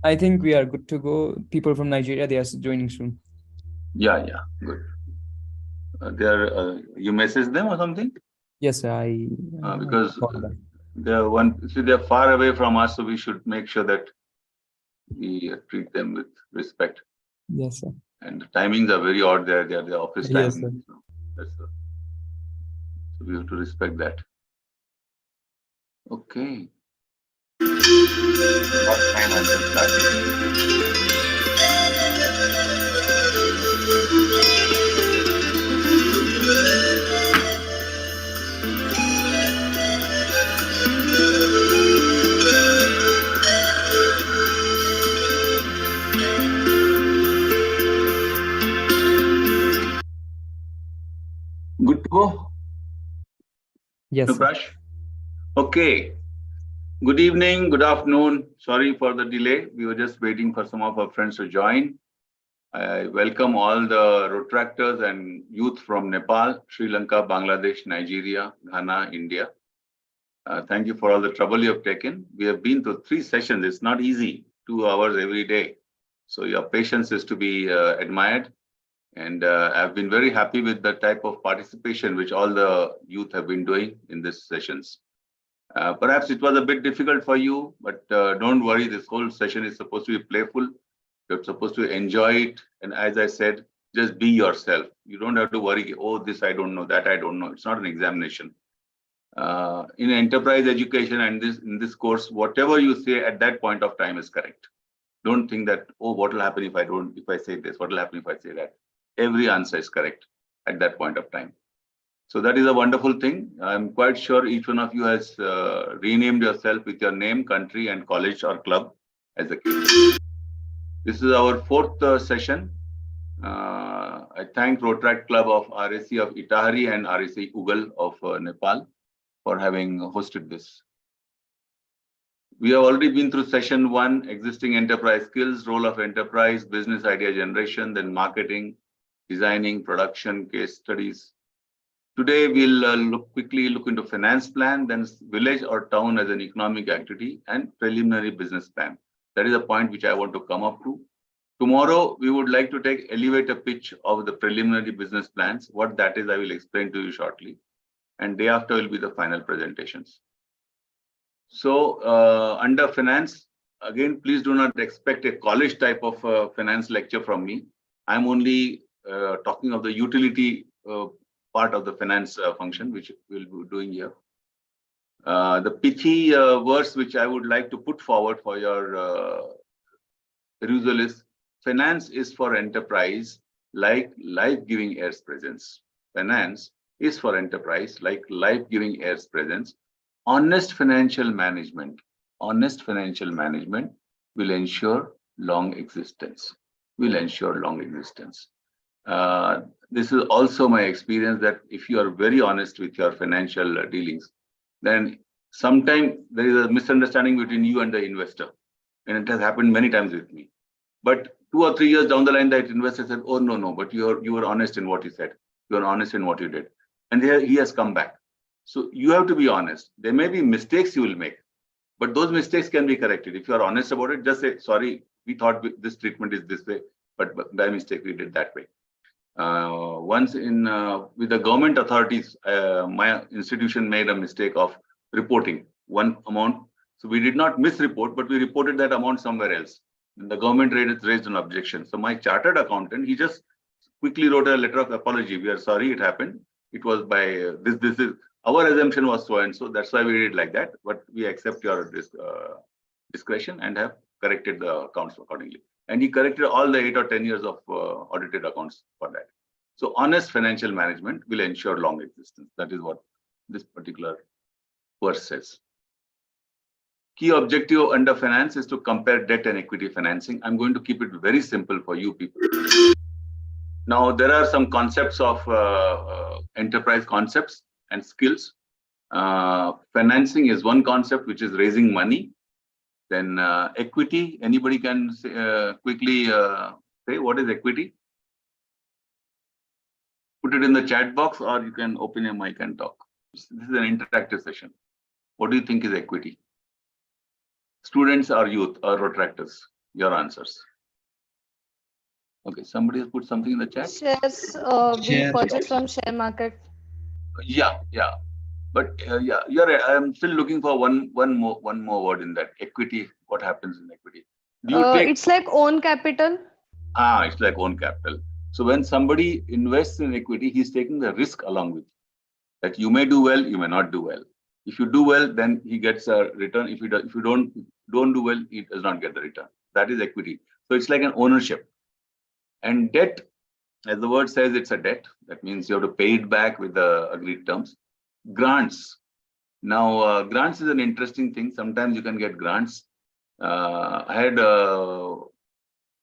I think we are good to go. People from Nigeria, they are joining soon. Yeah, yeah, good. You message them or something? Yes, I Because saw that. they're far away from us, so we should make sure that we treat them with respect. Yes, sir. And the timings are very odd there. They are the office Yes, timings. sir. So so we have to respect that. Okay. Last time I just started. Good to go, Yes, sir. Nuprash? Okay. Good evening, good afternoon. Sorry for the delay. We were just waiting for some of our friends to join. I welcome all the retractors and youth from Nepal, Sri Lanka, Bangladesh, Nigeria, Ghana, India. Thank you for all the trouble you have taken. We have been through 3 sessions. It's not easy, 2 hours every day. So your patience is to be admired. And I've been very happy with the type of participation which all the youth have been doing in these sessions. Perhaps it was a bit difficult for you, but don't worry. This whole session is supposed to be playful. You're supposed to enjoy it. And as I said, just be yourself. You don't have to worry, oh, this I don't know, that I don't know. It's not an examination. In enterprise education and in this course, whatever you say at that point of time is correct. Don't think that, oh, what will happen if I say this? What will happen if I say that? Every answer is correct at that point of time. So that is a wonderful thing. I'm quite sure each one of you has renamed yourself with your name, country, and college or club as a case. This is our fourth session. I thank Rotaract Club of RAC of Itahari and RAC Yugal of Nepal for having hosted this. We have already been through session 1, existing enterprise skills, role of enterprise, business idea generation, then marketing, designing, production, case studies. Today, we'll quickly look into finance plan, then village or town as an economic activity, and preliminary business plan. That is a point which I want to come up to. Tomorrow, we would like to take elevator pitch of the preliminary business plans. What that is, I will explain to you shortly. And day after will be the final presentations. So under finance, again, please do not expect a college type of finance lecture from me. I'm only talking of the utility part of the finance function, which we'll be doing here. The pithy verse which I would like to put forward for your perusal is, finance is for enterprise like life-giving air's presence. Finance is for enterprise like life-giving air's presence. Honest financial management will ensure long existence. This is also my experience that if you are very honest with your financial dealings, then sometimes there is a misunderstanding between you and the investor. And it has happened many times with me. But 2 or 3 years down the line, that investor said, oh, no, but you were honest in what you said. You are honest in what you did. And he has come back. So you have to be honest. There may be mistakes you will make, but those mistakes can be corrected. If you are honest about it, just say, sorry, we thought this treatment is this way, but by mistake we did that way. Once with the government authorities, my institution made a mistake of reporting one amount. So we did not misreport, but we reported that amount somewhere else. And the government raised an objection. So my chartered accountant, he just quickly wrote a letter of apology. We are sorry it happened. It was by this is our assumption was so and so. That's why we did it like that. But we accept your discretion and have corrected the accounts accordingly. And he corrected all the 8 or 10 years of audited accounts for that. So honest financial management will ensure long existence. That is what this particular verse says. Key objective under finance is to compare debt and equity financing. I'm going to keep it very simple for you people. Now, there are some concepts of enterprise concepts and skills. Financing is one concept, which is raising money. Then equity, anybody can say, quickly say what is equity? Put it in the chat box, or you can open your mic and talk. This is an interactive session. What do you think is equity? Students or youth or retractors? Your answers. Okay, somebody has put something in the chat. Shares we Share. purchase from share market. Yeah. But yeah, you're right. I'm still looking for one more word in that. Equity. What happens in equity? Do you take? It's like own capital. It's like own capital. So when somebody invests in equity, he's taking the risk along with you. That you may do well, you may not do well. If you do well, then he gets a return. If you don't do well, he does not get the return. That is equity. So it's like an ownership. And debt, as the word says, it's a debt. That means you have to pay it back with the agreed terms. Grants. Now, grants is an interesting thing. Sometimes you can get grants. I had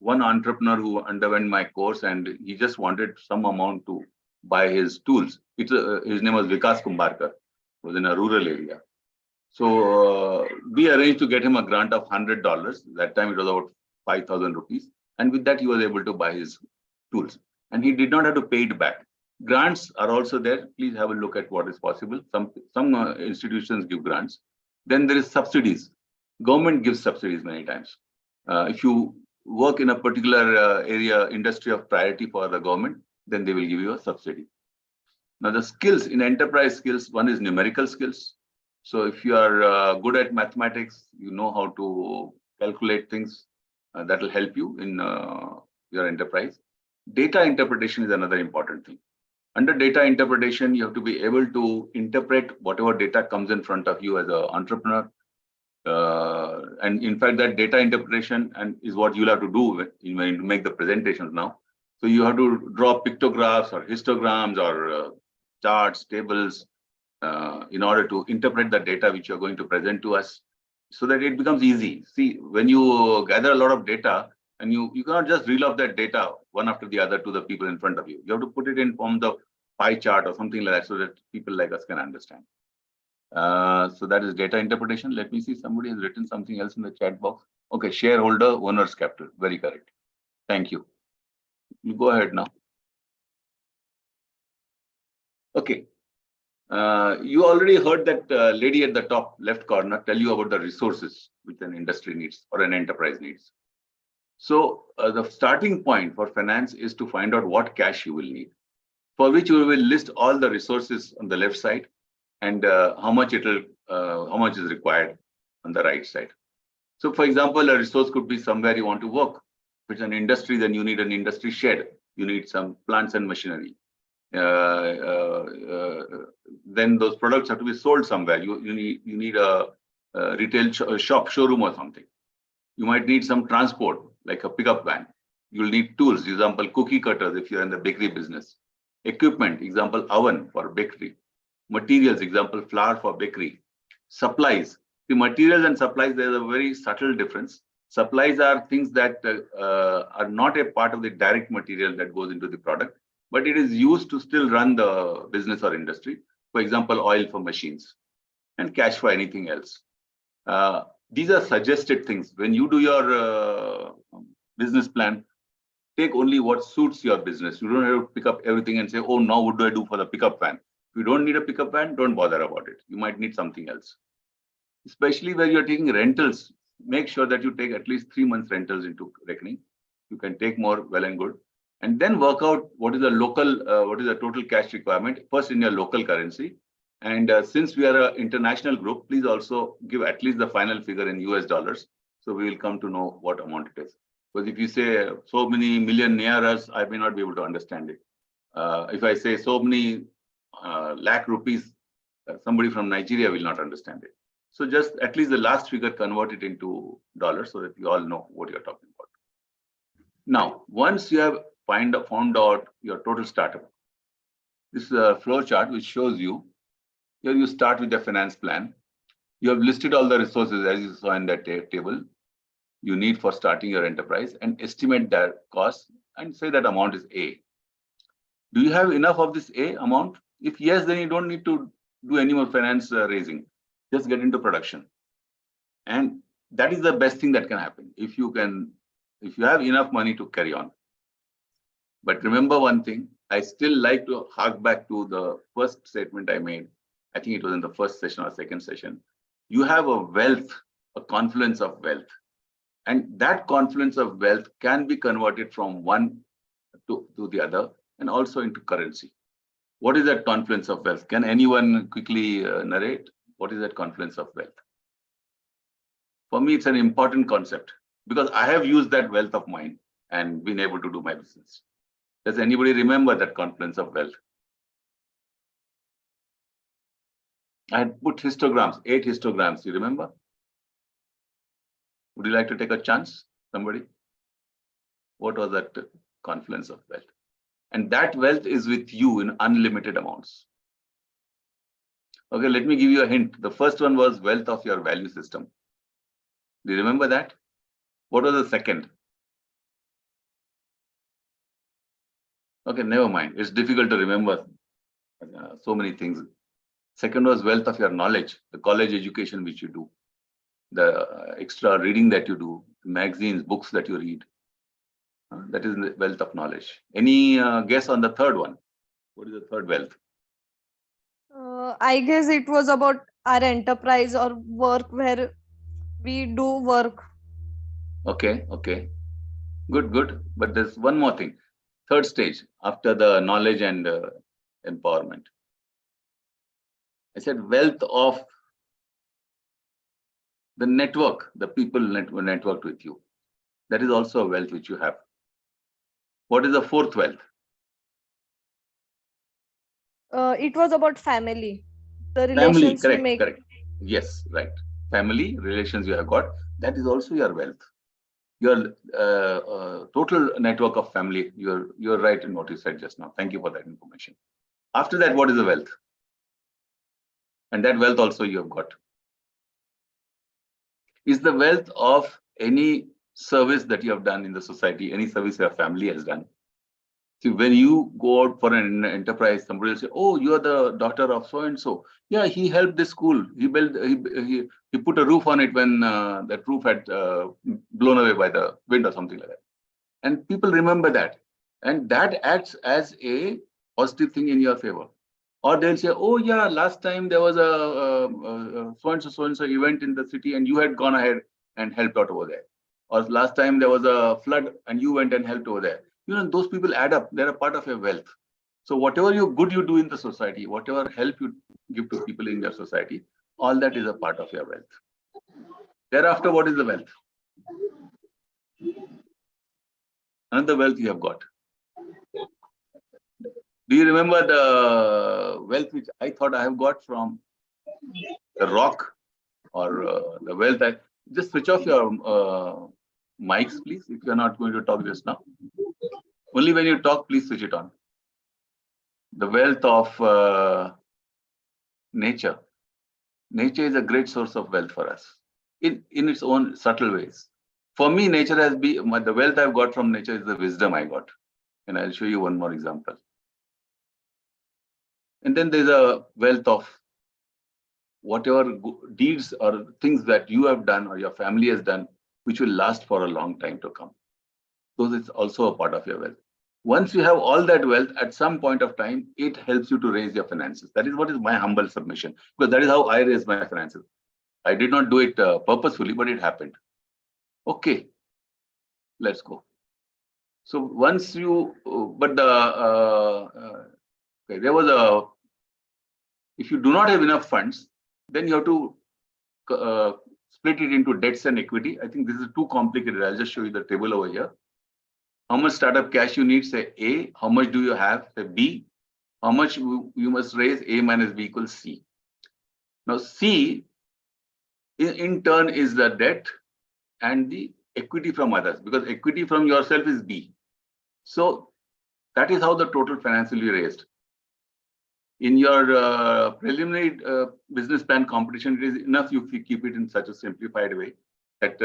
one entrepreneur who underwent my course, and he just wanted some amount to buy his tools. His name was Vikas Kumbarkar. Was in a rural area. So we arranged to get him a grant of $100. That time it was about 5,000 rupees. And with that, he was able to buy his tools. And he did not have to pay it back. Grants are also there. Please have a look at what is possible. Some institutions give grants. Then there is subsidies. Government gives subsidies many times. If you work in a particular area, industry of priority for the government, then they will give you a subsidy. Now, the skills in enterprise skills, one is numerical skills. So if you are good at mathematics, you know how to calculate things, that will help you in your enterprise. Data interpretation is another important thing. Under data interpretation, you have to be able to interpret whatever data comes in front of you as an entrepreneur. And in fact, that data interpretation is what you'll have to do when you make the presentations now. So you have to draw pictographs or histograms or charts, tables, in order to interpret the data which you're going to present to us, so that it becomes easy. See, when you gather a lot of data, and you cannot just reel off that data one after the other to the people in front of you. You have to put it in forms of pie chart or something like that, so that people like us can understand. So that is data interpretation. Let me see, somebody has written something else in the chat box. Okay, shareholder owner's capital. Very correct. Thank you. You go ahead now. Okay. You already heard that lady at the top left corner tell you about the resources which an industry needs or an enterprise needs. So the starting point for finance is to find out what cash you will need, for which you will list all the resources on the left side and how much is required on the right side. So for example, a resource could be somewhere you want to work. If it's an industry, then you need an industry shed. You need some plants and machinery. Then those products have to be sold somewhere. You need a retail showroom or something. You might need some transport, like a pickup van. You'll need tools, example, cookie cutters if you're in the bakery business. Equipment, example, oven for bakery. Materials, example, flour for bakery. Supplies. The materials and supplies, there's a very subtle difference. Supplies are things that are not a part of the direct material that goes into the product, but it is used to still run the business or industry. For example, oil for machines and cash for anything else. These are suggested things. When you do your business plan, take only what suits your business. You don't have to pick up everything and say, oh, now what do I do for the pickup van? If you don't need a pickup van, don't bother about it. You might need something else. Especially where you're taking rentals, make sure that you take at least 3 months rentals into reckoning. You can take more, well and good. And then work out what is the total cash requirement, first in your local currency. And since we are an international group, please also give at least the final figure in US dollars. So we will come to know what amount it is. Because if you say so many million near us, I may not be able to understand it. If I say so many lakh rupees, somebody from Nigeria will not understand it. So just at least the last figure, convert it into dollars so that you all know what you're talking about. Now, once you have found out your total startup, this is a flow chart which shows you. Here you start with the finance plan. You have listed all the resources as you saw in that table you need for starting your enterprise and estimate their cost and say that amount is A. Do you have enough of this A amount? If yes, then you don't need to do any more finance raising. Just get into production. And that is the best thing that can happen if you have enough money to carry on. But remember one thing, I still like to hark back to the first statement I made. I think it was in the first session or second session. You have a wealth, a confluence of wealth. And that confluence of wealth can be converted from one to the other and also into currency. What is that confluence of wealth? Can anyone quickly narrate? What is that confluence of wealth? For me, it's an important concept because I have used that wealth of mine and been able to do my business. Does anybody remember that confluence of wealth? I had put histograms, 8 histograms. You remember? Would you like to take a chance? Somebody? What was that confluence of wealth? And that wealth is with you in unlimited amounts. Okay, let me give you a hint. The first one was wealth of your value system. Do you remember that? What was the second? Okay, never mind. It's difficult to remember so many things. Second was wealth of your knowledge, the college education which you do, the extra reading that you do, magazines, books that you read. That is the wealth of knowledge. Any guess on the third one? What is the third wealth? I guess it was about our enterprise or work where we do work. Okay, okay. Good, good. But there's one more thing. Third stage after the knowledge and empowerment. I said wealth of the network, the people networked with you. That is also a wealth which you have. What is the fourth wealth? It was about family. The Family, relations we correct, make. correct. Yes, right. Family, relations you have got, that is also your wealth. Your total network of family, you're right in what you said just now. Thank you for that information. After that, what is the wealth? And that wealth also you have got. Is the wealth of any service that you have done in the society, any service your family has done. See, when you go out for an enterprise, somebody will say, "Oh, you are the daughter of so and so. Yeah, he helped this school. He built, he put a roof on it when that roof had blown away by the wind or something like that." And people remember that, and that acts as a positive thing in your favor. Or they'll say, "Oh yeah, last time there was a so and so event in the city, and you had gone ahead and helped out over there." Or last time there was a flood, and you went and helped over there. You know, those people add up. They're a part of your wealth. So whatever good you do in the society, whatever help you give to people in your society, all that is a part of your wealth. Thereafter, what is the wealth? Another wealth you have got. Do you remember the wealth which I thought I have got from the rock, or the wealth that just switch off your mics, please, if you're not going to talk just now. Only when you talk, please switch it on. The wealth of nature. Nature is a great source of wealth for us in its own subtle ways. For me, nature has been, the wealth I've got from nature is the wisdom I got. And I'll show you one more example. And then there's a wealth of whatever deeds or things that you have done or your family has done, which will last for a long time to come. So it's also a part of your wealth. Once you have all that wealth, at some point of time, it helps you to raise your finances. That is what is my humble submission, because that is how I raise my finances. I did not do it purposefully, but it happened. Okay, let's go. So once you, but okay, there was a, if you do not have enough funds, then you have to split it into debts and equity. I think this is too complicated. I'll just show you the table over here. How much startup cash you need, say A. How much do you have, say B. How much you must raise, A minus B equals C. Now C in turn is the debt and the equity from others, because equity from yourself is B. So that is how the total finance will be raised. In your preliminary business plan competition, it is enough if you keep it in such a simplified way that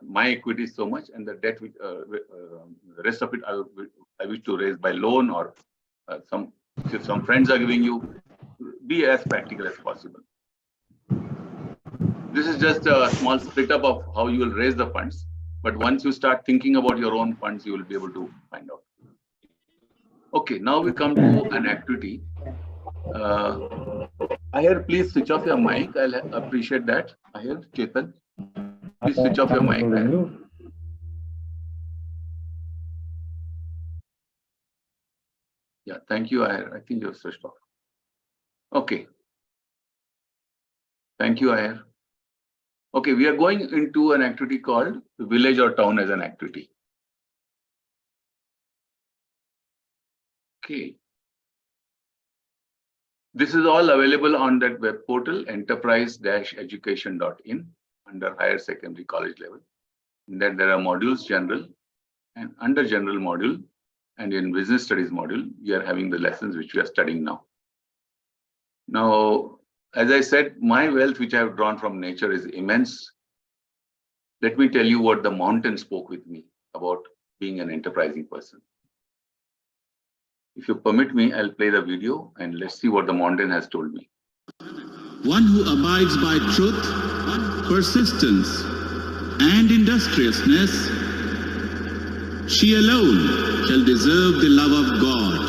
my equity is so much and the debt, the rest of it I wish to raise by loan, or if some friends are giving you, be as practical as possible. This is just a small split up of how you will raise the funds. But once you start thinking about your own funds, you will be able to find out. Okay, now we come to an activity. Ahir, please switch off your mic. I'll appreciate that. Ahir, Chetan, please switch off your mic. Yeah, thank you. I think you're switched off. Okay. Thank you, Ayer. Okay, we are going into an activity called village or town as an activity. Okay. This is all available on that web portal, enterprise-education.in, under higher secondary college level. And then there are modules, general, and under general module, and in business studies module, we are having the lessons which we are studying now. Now, as I said, my wealth which I have drawn from nature is immense. Let me tell you what the mountain spoke with me about being an enterprising person. If you permit me, I'll play the video and let's see what the mountain has told me. One who abides by truth, persistence, and industriousness, she alone shall deserve the love of God.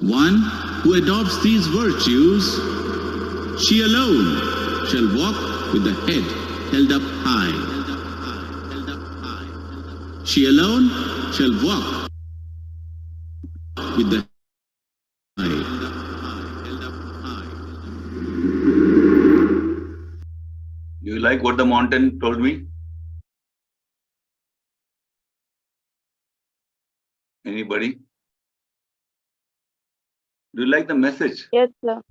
One who adopts these virtues, she alone shall walk with the head held up high. She alone shall walk with the high. Do you like what the mountain told me? Anybody? Do you like the message? Yes, sir.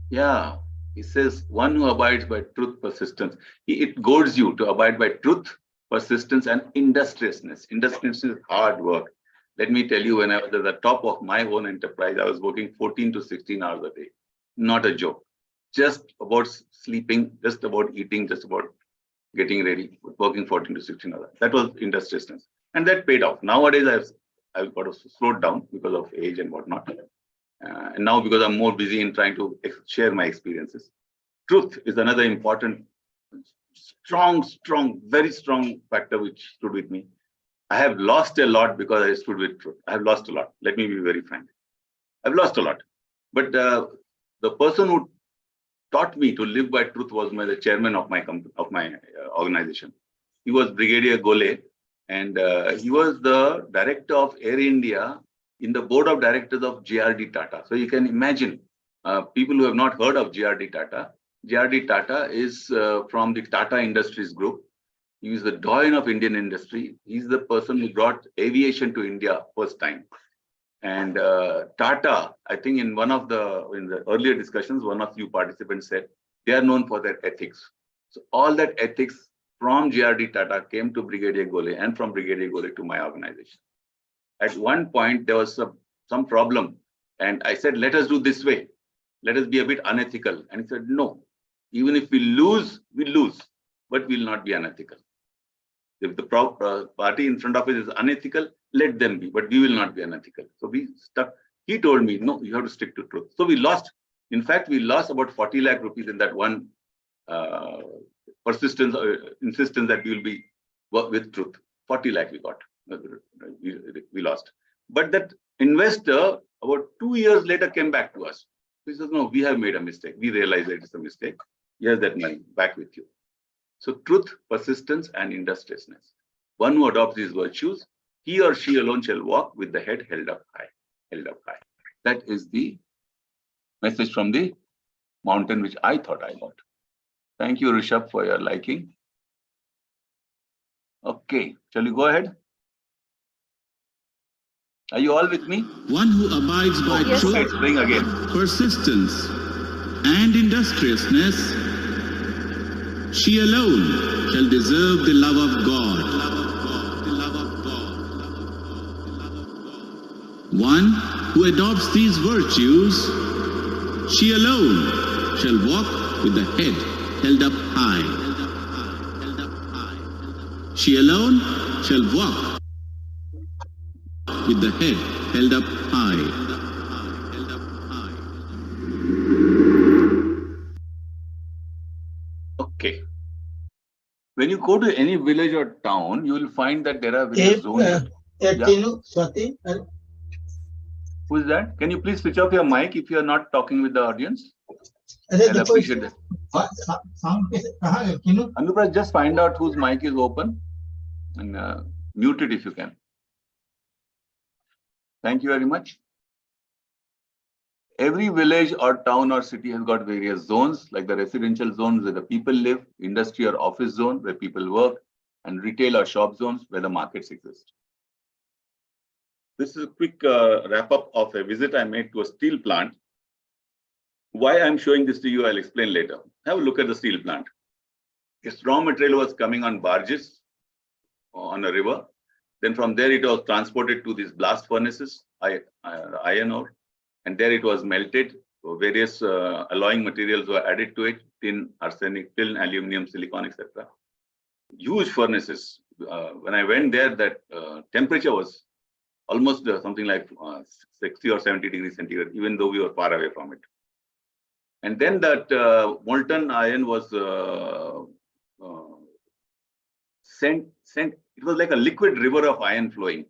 Yeah, he says, one who abides by truth, persistence. It goads you to abide by truth, persistence, and industriousness. Industriousness is hard work. Let me tell you, when I was at the top of my own enterprise, I was working 14 to 16 hours a day. Not a joke. Just about sleeping, just about eating, just about getting ready, working 14 to 16 hours. That was industriousness. And that paid off. Nowadays, I've got to slow down because of age and whatnot. And now because I'm more busy in trying to share my experiences. Truth is another important, strong, very strong factor which stood with me. I have lost a lot because I stood with truth. I have lost a lot. Let me be very frank. I've lost a lot. But the person who taught me to live by truth was the chairman of my organization. He was Brigadier Gole, and he was the director of Air India in the board of directors of JRD Tata. So you can imagine, people who have not heard of JRD Tata. JRD Tata is from the Tata Industries Group. He is the doyen of Indian industry. He's the person who brought aviation to India first time. And Tata, I think in the earlier discussions, one of you participants said they are known for their ethics. So all that ethics from JRD Tata came to Brigadier Gole, and from Brigadier Gole to my organization. At one point, there was some problem. And I said, let us do this way. Let us be a bit unethical. And he said, no, even if we lose, but we'll not be unethical. If the party in front of us is unethical, let them be, but we will not be unethical. So we stuck. He told me, no, you have to stick to truth. So we lost. In fact, we lost about 40 lakh rupees in that one persistence, insistence that we will be with truth. 40 lakh we got. We lost. But that investor, about 2 years later, came back to us. He says, no, we have made a mistake. We realize that it's a mistake. Here's that money back with you. So truth, persistence, and industriousness. One who adopts these virtues, he or she alone shall walk with the head held up high. Held up high. That is the message from the mountain which I thought I got. Thank you, Rishabh, for your liking. Okay, shall we go ahead? Are you all with me? One who abides by truth, let's bring again. persistence, and industriousness, she alone shall deserve the love of God. One who adopts these virtues, she alone shall walk with the head held up high. She alone shall walk with the head held up high. Okay. When you go to any village or town, you will find that there are various zones. Swati, Who is that? Can you please switch off your mic if you are not talking with the audience? अरे I'll देखो appreciate it. Sound कैसे कहाँ है किनु Anupraj, just find out whose mic is open and Mute it if you can. Thank you very much. Every village or town or city has got various zones, like the residential zones where the people live, industry or office zone where people work, and retail or shop zones where the markets exist. This is a quick wrap up of a visit I made to a steel plant. Why I'm showing this to you, I'll explain later. Have a look at the steel plant. Its raw material was coming on barges on a river. Then from there, it was transported to these blast furnaces, iron ore, and there it was melted. So various alloying materials were added to it: tin, arsenic, tin, aluminum, silicon, etc. Huge furnaces. When I went there, that temperature was almost something like 60 or 70 degrees centigrade, even though we were far away from it. And then that molten iron was sent. It was like a liquid river of iron flowing,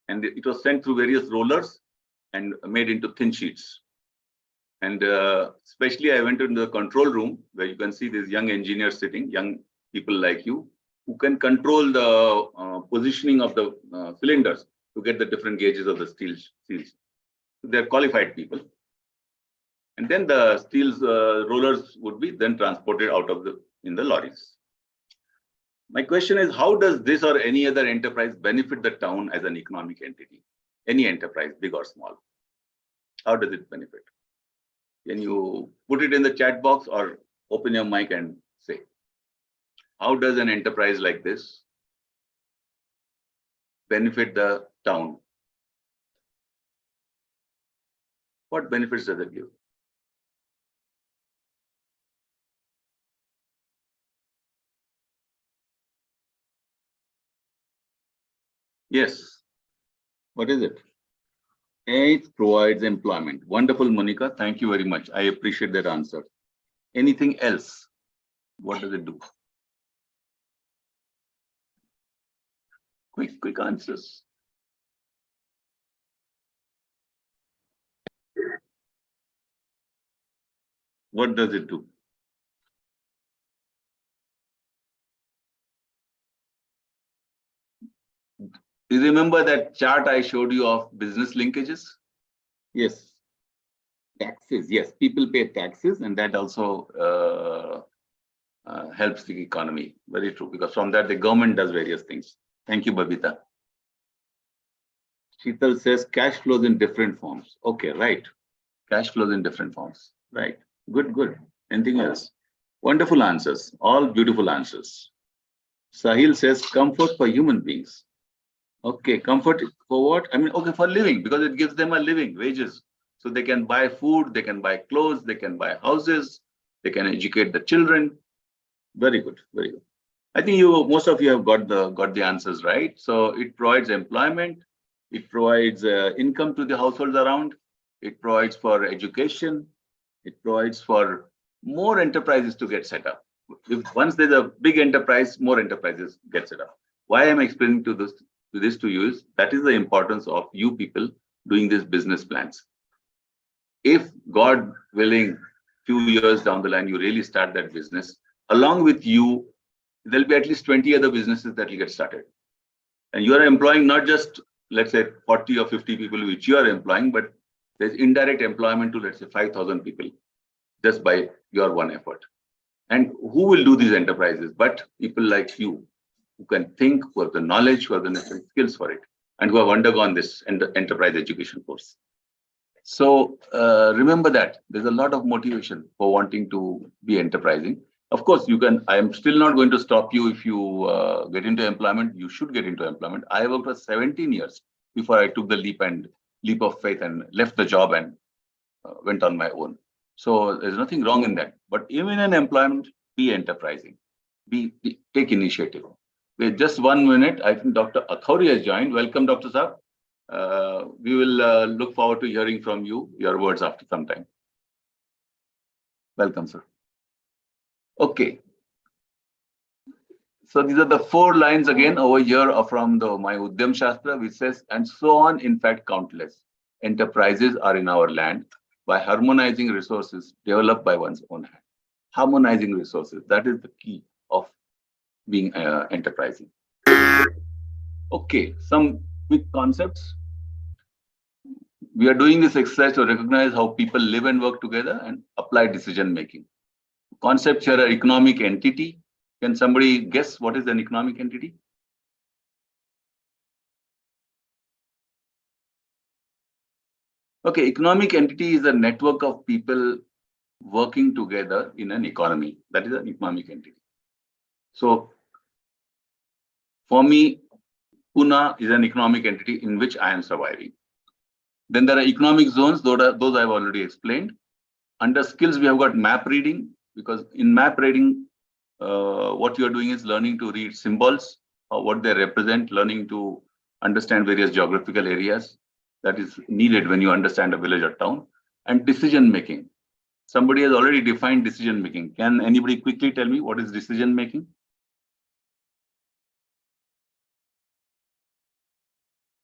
and it was sent through various rollers and made into thin sheets. And especially, I went into the control room where you can see these young engineers sitting, young people like you, who can control the positioning of the cylinders to get the different gauges of the steels. They're qualified people. And then the steel rollers would be then transported out of in the lorries. My question is, how does this or any other enterprise benefit the town as an economic entity? Any enterprise, big or small. How does it benefit? Can you put it in the chat box or open your mic and say, how does an enterprise like this benefit the town? What benefits does it give? Yes. What is it? It provides employment. Wonderful, Monica. Thank you very much. I appreciate that answer. Anything else? What does it do? Quick answers. What does it do? Do you remember that chart I showed you of business linkages? Yes. Taxes. Yes, people pay taxes, and that also helps the economy. Very true, because from that the government does various things. Thank you, Babita. Sheetal says cash flows in different forms. Okay, right. Cash flows in different forms. Right. Good. Anything else? Wonderful answers. All beautiful answers. Sahil says comfort for human beings. Okay, comfort for what? I mean, okay, for living, because it gives them a living, wages. So they can buy food, they can buy clothes, they can buy houses, they can educate the children. Very good, very good. I think most of you have got the answers right. So it provides employment, it provides income to the households around, it provides for education, it provides for more enterprises to get set up. Once there's a big enterprise, more enterprises get set up. Why am I explaining this to you is that is the importance of you people doing these business plans. If God willing, few years down the line, you really start that business, along with you, there'll be at least 20 other businesses that will get started. And you are employing not just, let's say, 40 or 50 people which you are employing, but there's indirect employment to, let's say, 5,000 people just by your one effort. And who will do these enterprises? But people like you, who can think, who have the knowledge, who have the necessary skills for it, and who have undergone this enterprise education course. So remember that there's a lot of motivation for wanting to be enterprising. Of course, you can. I am still not going to stop you if you get into employment. You should get into employment. I worked for 17 years before I took the leap of faith and left the job and went on my own. So there's nothing wrong in that. But even in employment, be enterprising. Take initiative. Wait just 1 minute. I think Dr. Itahari has joined. Welcome, Dr. Saab. We will look forward to hearing from you, your words after some time. Welcome, sir. Okay. So these are the 4 lines again over here from my Udyam Shastra, which says, and so on, in fact, countless enterprises are in our land by harmonizing resources developed by one's own hand. Harmonizing resources, that is the key of being enterprising. Okay, some quick concepts. We are doing this exercise to recognize how people live and work together and apply decision making. Concepts here are economic entity. Can somebody guess what is an economic entity? Okay, economic entity is a network of people working together in an economy. That is an economic entity. So for me, Pune is an economic entity in which I am surviving. Then there are economic zones, those I've already explained. Under skills, we have got map reading, because in map reading, what you are doing is learning to read symbols, what they represent, learning to understand various geographical areas that is needed when you understand a village or town. And decision making. Somebody has already defined decision making. Can anybody quickly tell me what is decision making?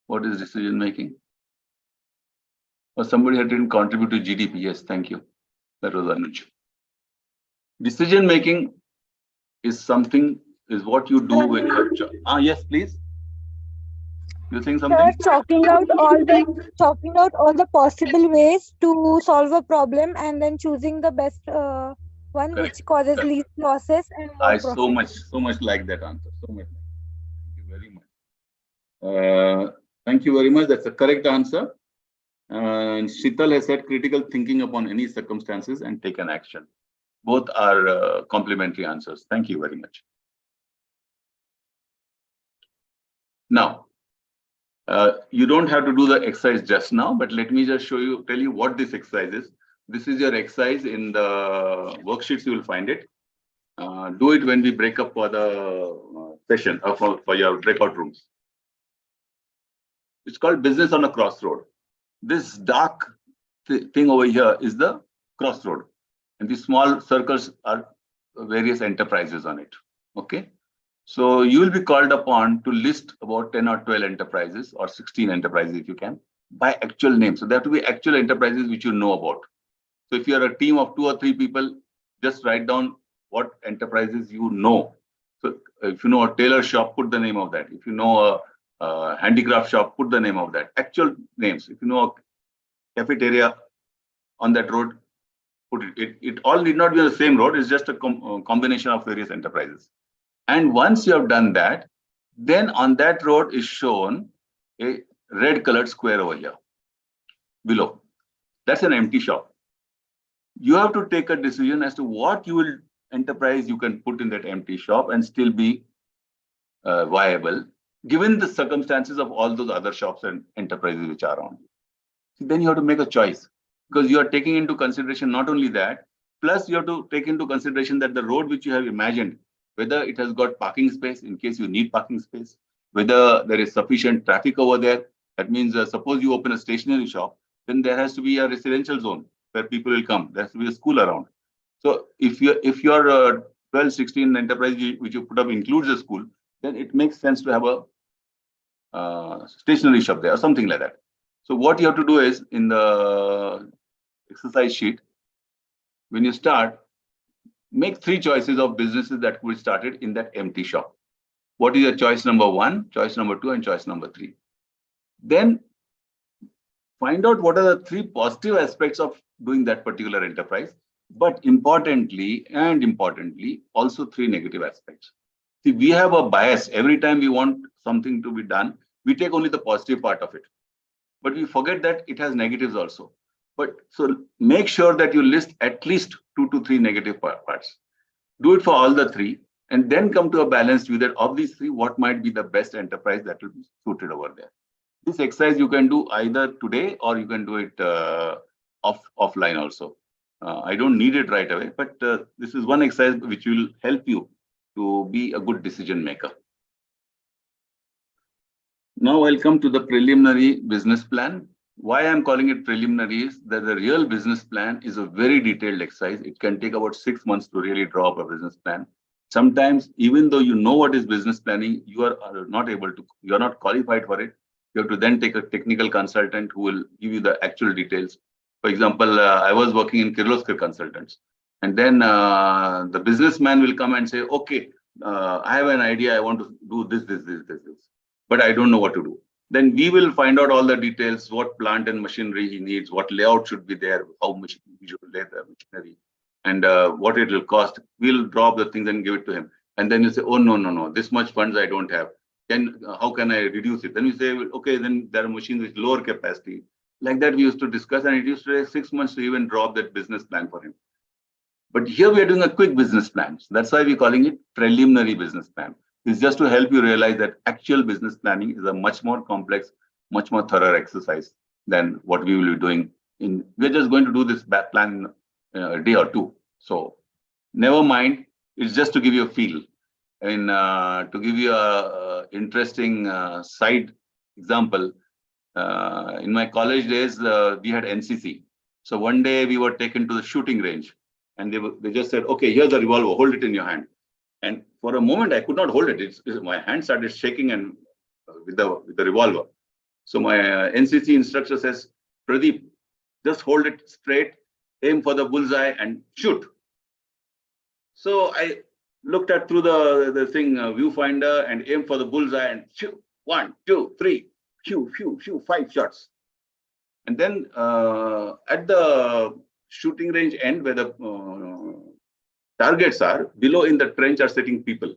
What is decision making? Or somebody had didn't contribute to GDP. Yes, thank you. That was Anuj. Decision making is something, is what you do when you have. Yes, please. You saying something? Sir, chalking out all the possible ways to solve a problem and then choosing the best one, Correct. which causes Correct. least losses and more I profit. so much like that answer. So much. Thank you very much. Thank you very much. That's a correct answer. And Shital has said critical thinking upon any circumstances and take an action. Both are complementary answers. Thank you very much. Now, you don't have to do the exercise just now, but let me just tell you what this exercise is. This is your exercise. In the worksheets, you will find it. Do it when we break up for the session or for your breakout rooms. It's called business on a crossroad. This dark thing over here is the crossroad, and these small circles are various enterprises on it. Okay. So you will be called upon to list about 10 or 12 enterprises or 16 enterprises if you can by actual name. So there have to be actual enterprises which you know about. So if you are a team of 2 or 3 people, just write down what enterprises you know. So if you know a tailor shop, put the name of that. If you know a handicraft shop, put the name of that. Actual names. If you know a cafeteria on that road, put it. It all need not be on the same road. It's just a combination of various enterprises. And once you have done that, then on that road is shown a red colored square over here below. That's an empty shop. You have to take a decision as to what enterprise you can put in that empty shop and still be viable, given the circumstances of all those other shops and enterprises which are around you. Then you have to make a choice, because you are taking into consideration not only that, plus you have to take into consideration that the road which you have imagined, whether it has got parking space in case you need parking space, whether there is sufficient traffic over there. That means suppose you open a stationery shop, then there has to be a residential zone where people will come. There has to be a school around. So if your 12, 16 enterprise which you put up includes a school, then it makes sense to have a stationery shop there or something like that. So what you have to do is, in the exercise sheet, when you start, make 3 choices of businesses that will be started in that empty shop. What is your choice number 1, choice number 2, and choice number 3? Then find out what are the 3 positive aspects of doing that particular enterprise, but importantly, also 3 negative aspects. See, we have a bias. Every time we want something to be done, we take only the positive part of it, but we forget that it has negatives also. But so make sure that you list at least 2 to 3 negative parts. Do it for all the 3, and then come to a balanced view that of these 3, what might be the best enterprise that will be suited over there. This exercise you can do either today or you can do it offline also. I don't need it right away, but this is one exercise which will help you to be a good decision maker. Now I'll come to the preliminary business plan. Why I'm calling it preliminary is that the real business plan is a very detailed exercise. It can take about 6 months to really draw up a business plan. Sometimes, even though you know what is business planning, you are not qualified for it. You have to then take a technical consultant who will give you the actual details. For example, I was working in Kirloskar Consultants, and then the businessman will come and say, okay, I have an idea. I want to do this. but I don't know what to do. Then we will find out all the details, what plant and machinery he needs, what layout should be there, how much we should lay the machinery, and what it will cost. We'll drop the things and give it to him. And then you say, oh, no, this much funds I don't have. How can I reduce it? Then we say, okay, then there are machines with lower capacity. Like that we used to discuss, and it used to take 6 months to even drop that business plan for him. But here we are doing a quick business plan. So that's why we're calling it preliminary business plan. It's just to help you realize that actual business planning is a much more complex, much more thorough exercise than what we will be doing. We're just going to do this plan in a day or two. So never mind. It's just to give you a feel. And to give you a interesting side example, in my college days, we had NCC. So one day we were taken to the shooting range, and they just said, okay, here's the revolver, hold it in your hand. And for a moment, I could not hold it. My hand started shaking and with the revolver. So my NCC instructor says, Pradeep, just hold it straight, aim for the bullseye and shoot. So I looked at through the thing, viewfinder, and aim for the bullseye and shoot. 1, 2, 3, shoo, 5 shots. And then at the shooting range end where the targets are, below in the trench are sitting people.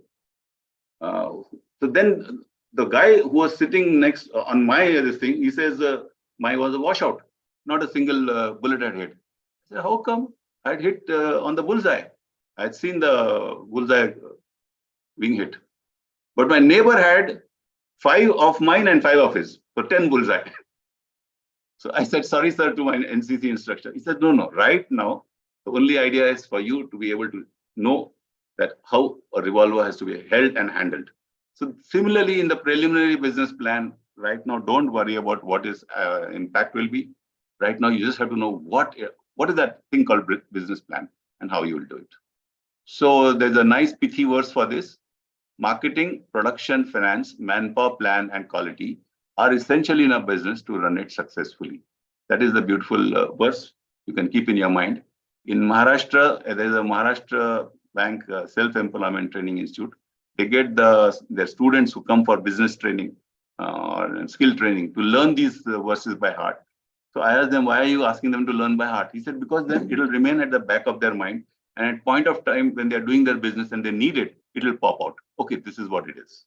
So then the guy who was sitting next on my this thing, he says, mine was a washout, not a single bullet had hit. I said, how come? I'd hit on the bullseye. I'd seen the bullseye being hit. But my neighbor had 5 of mine and 5 of his, so 10 bullseye. So I said, sorry, sir, to my NCC instructor. He said, no, right now, the only idea is for you to be able to know that how a revolver has to be held and handled. So similarly, in the preliminary business plan, right now, don't worry about what is impact will be. Right now, you just have to know what is that thing called business plan and how you will do it. So there's a nice pithy verse for this. Marketing, production, finance, manpower plan, and quality are essential in a business to run it successfully. That is the beautiful verse you can keep in your mind. In Maharashtra, there's a Maharashtra Bank Self-Employment Training Institute. They get their students who come for business training or skill training to learn these verses by heart. So I asked them, why are you asking them to learn by heart? He said, because then it will remain at the back of their mind. And at point of time when they're doing their business and they need it, it will pop out. Okay, this is what it is.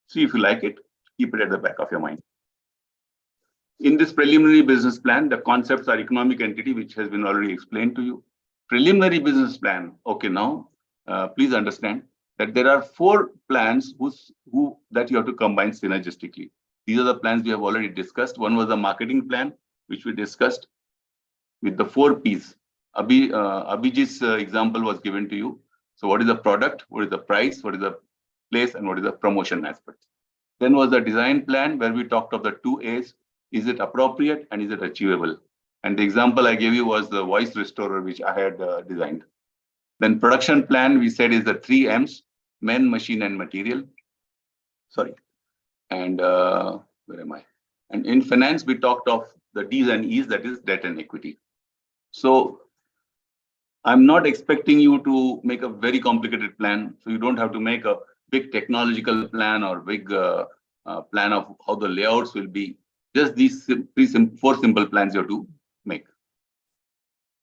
See if you like it, keep it at the back of your mind. In this preliminary business plan, the concepts are economic entity, which has been already explained to you. Preliminary business plan. Okay, now please understand that there are 4 plans that you have to combine synergistically. These are the plans we have already discussed. One was the marketing plan, which we discussed with the 4 P's. Abhijit's example was given to you. So what is the product, what is the price, what is the place, and what is the promotion aspect. Then was the design plan, where we talked of the 2 A's. Is it appropriate and is it achievable? And the example I gave you was the voice restorer, which I had designed. Then production plan, we said, is the 3 M's, men, machine, and material. Sorry. And where am I? And in finance, we talked of the D's and E's, that is debt and equity. So I'm not expecting you to make a very complicated plan. So you don't have to make a big technological plan or big plan of how the layouts will be. Just these 4 simple plans you have to make.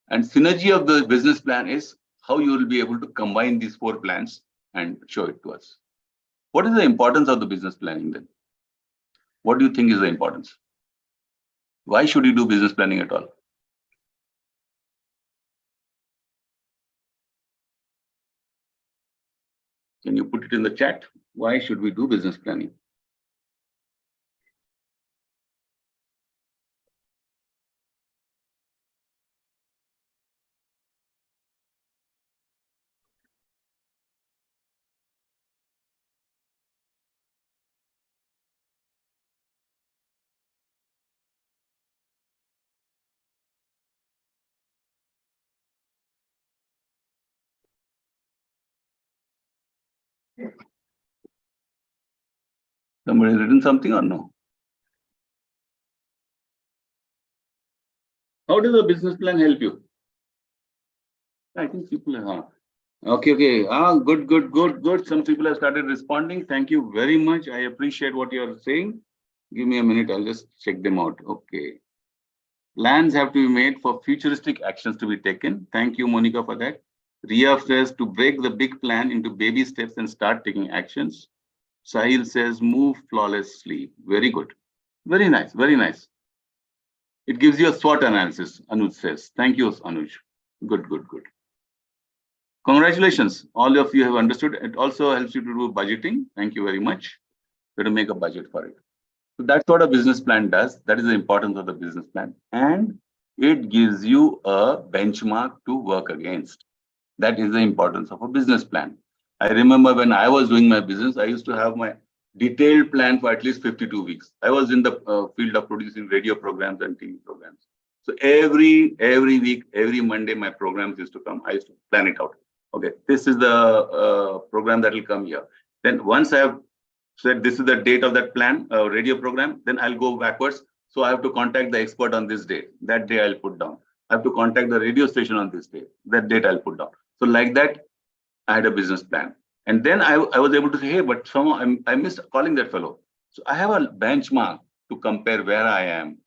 And synergy of the business plan is how you will be able to combine these 4 plans and show it to us. What is the importance of the business planning then? What do you think is the importance? Why should you do business planning at all? Can you put it in the chat? Why should we do business planning? Somebody has written something or no? How does a business plan help you? I think people are. Okay. Good. Some people have started responding. Thank you very much. I appreciate what you are saying. Give me a minute. I'll just check them out. Okay. Plans have to be made for futuristic actions to be taken. Thank you, Monica, for that. Ria says to break the big plan into baby steps and start taking actions. Sahil says move flawlessly. Very good. Very nice. Very nice. It gives you a SWOT analysis, Anuj says. Thank you, Anuj. Good. Congratulations. All of you have understood. It also helps you to do budgeting. Thank you very much. You have to make a budget for it. So that's what a business plan does. That is the importance of the business plan. And it gives you a benchmark to work against. That is the importance of a business plan. I remember when I was doing my business, I used to have my detailed plan for at least 52 weeks. I was in the field of producing radio programs and TV programs. So every week, every Monday, my programs used to come. I used to plan it out. Okay, this is the program that will come here. Then once I have said this is the date of that plan, radio program, then I'll go backwards. So I have to contact the expert on this day. That day I'll put down. I have to contact the radio station on this day. That date I'll put down. So like that, I had a business plan. And then I was able to say, hey, but somehow I missed calling that fellow. So I have a benchmark to compare where I am.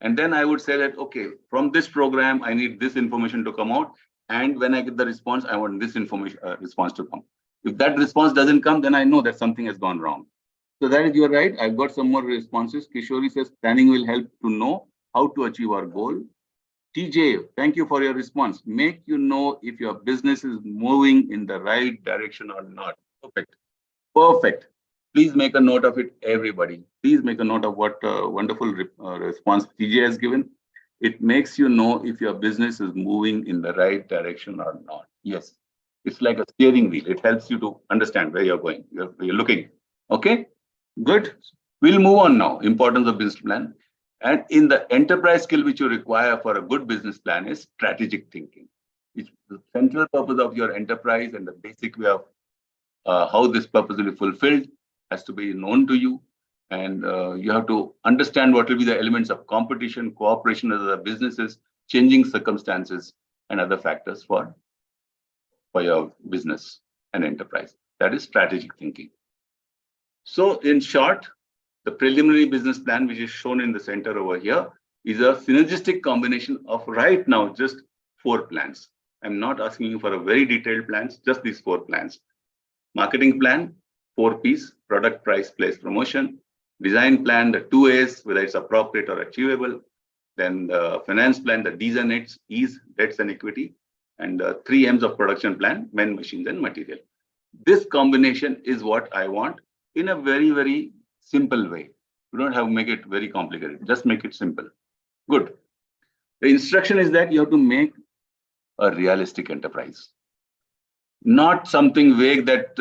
And then I would say that, okay, from this program, I need this information to come out. And when I get the response, I want this information response to come. If that response doesn't come, then I know that something has gone wrong. So that is, you're right. I've got some more responses. Kishori says planning will help to know how to achieve our goal. TJ, thank you for your response. Make you know if your business is moving in the right direction or not. Perfect. Please make a note of it, everybody. Please make a note of what wonderful response TJ has given. It makes you know if your business is moving in the right direction or not. Yes, it's like a steering wheel. It helps you to understand where you're going, where you're looking. Okay, good. We'll move on now. Importance of business plan. And in the enterprise skill which you require for a good business plan is strategic thinking. It's the central purpose of your enterprise and the basic way of how this purpose will be fulfilled has to be known to you. And you have to understand what will be the elements of competition, cooperation with other businesses, changing circumstances, and other factors for your business and enterprise. That is strategic thinking. So in short, the preliminary business plan, which is shown in the center over here, is a synergistic combination of right now just 4 plans. I'm not asking you for a very detailed plans, just these 4 plans. Marketing plan, 4 P's, product, price, place, promotion. Design plan, the 2 A's, whether it's appropriate or achievable. Then the finance plan, the D's and E's, debts and equity. And the 3 M's of production plan, men, machines, and material. This combination is what I want in a very, very simple way. You don't have to make it very complicated. Just make it simple. Good. The instruction is that you have to make a realistic enterprise. Not something vague that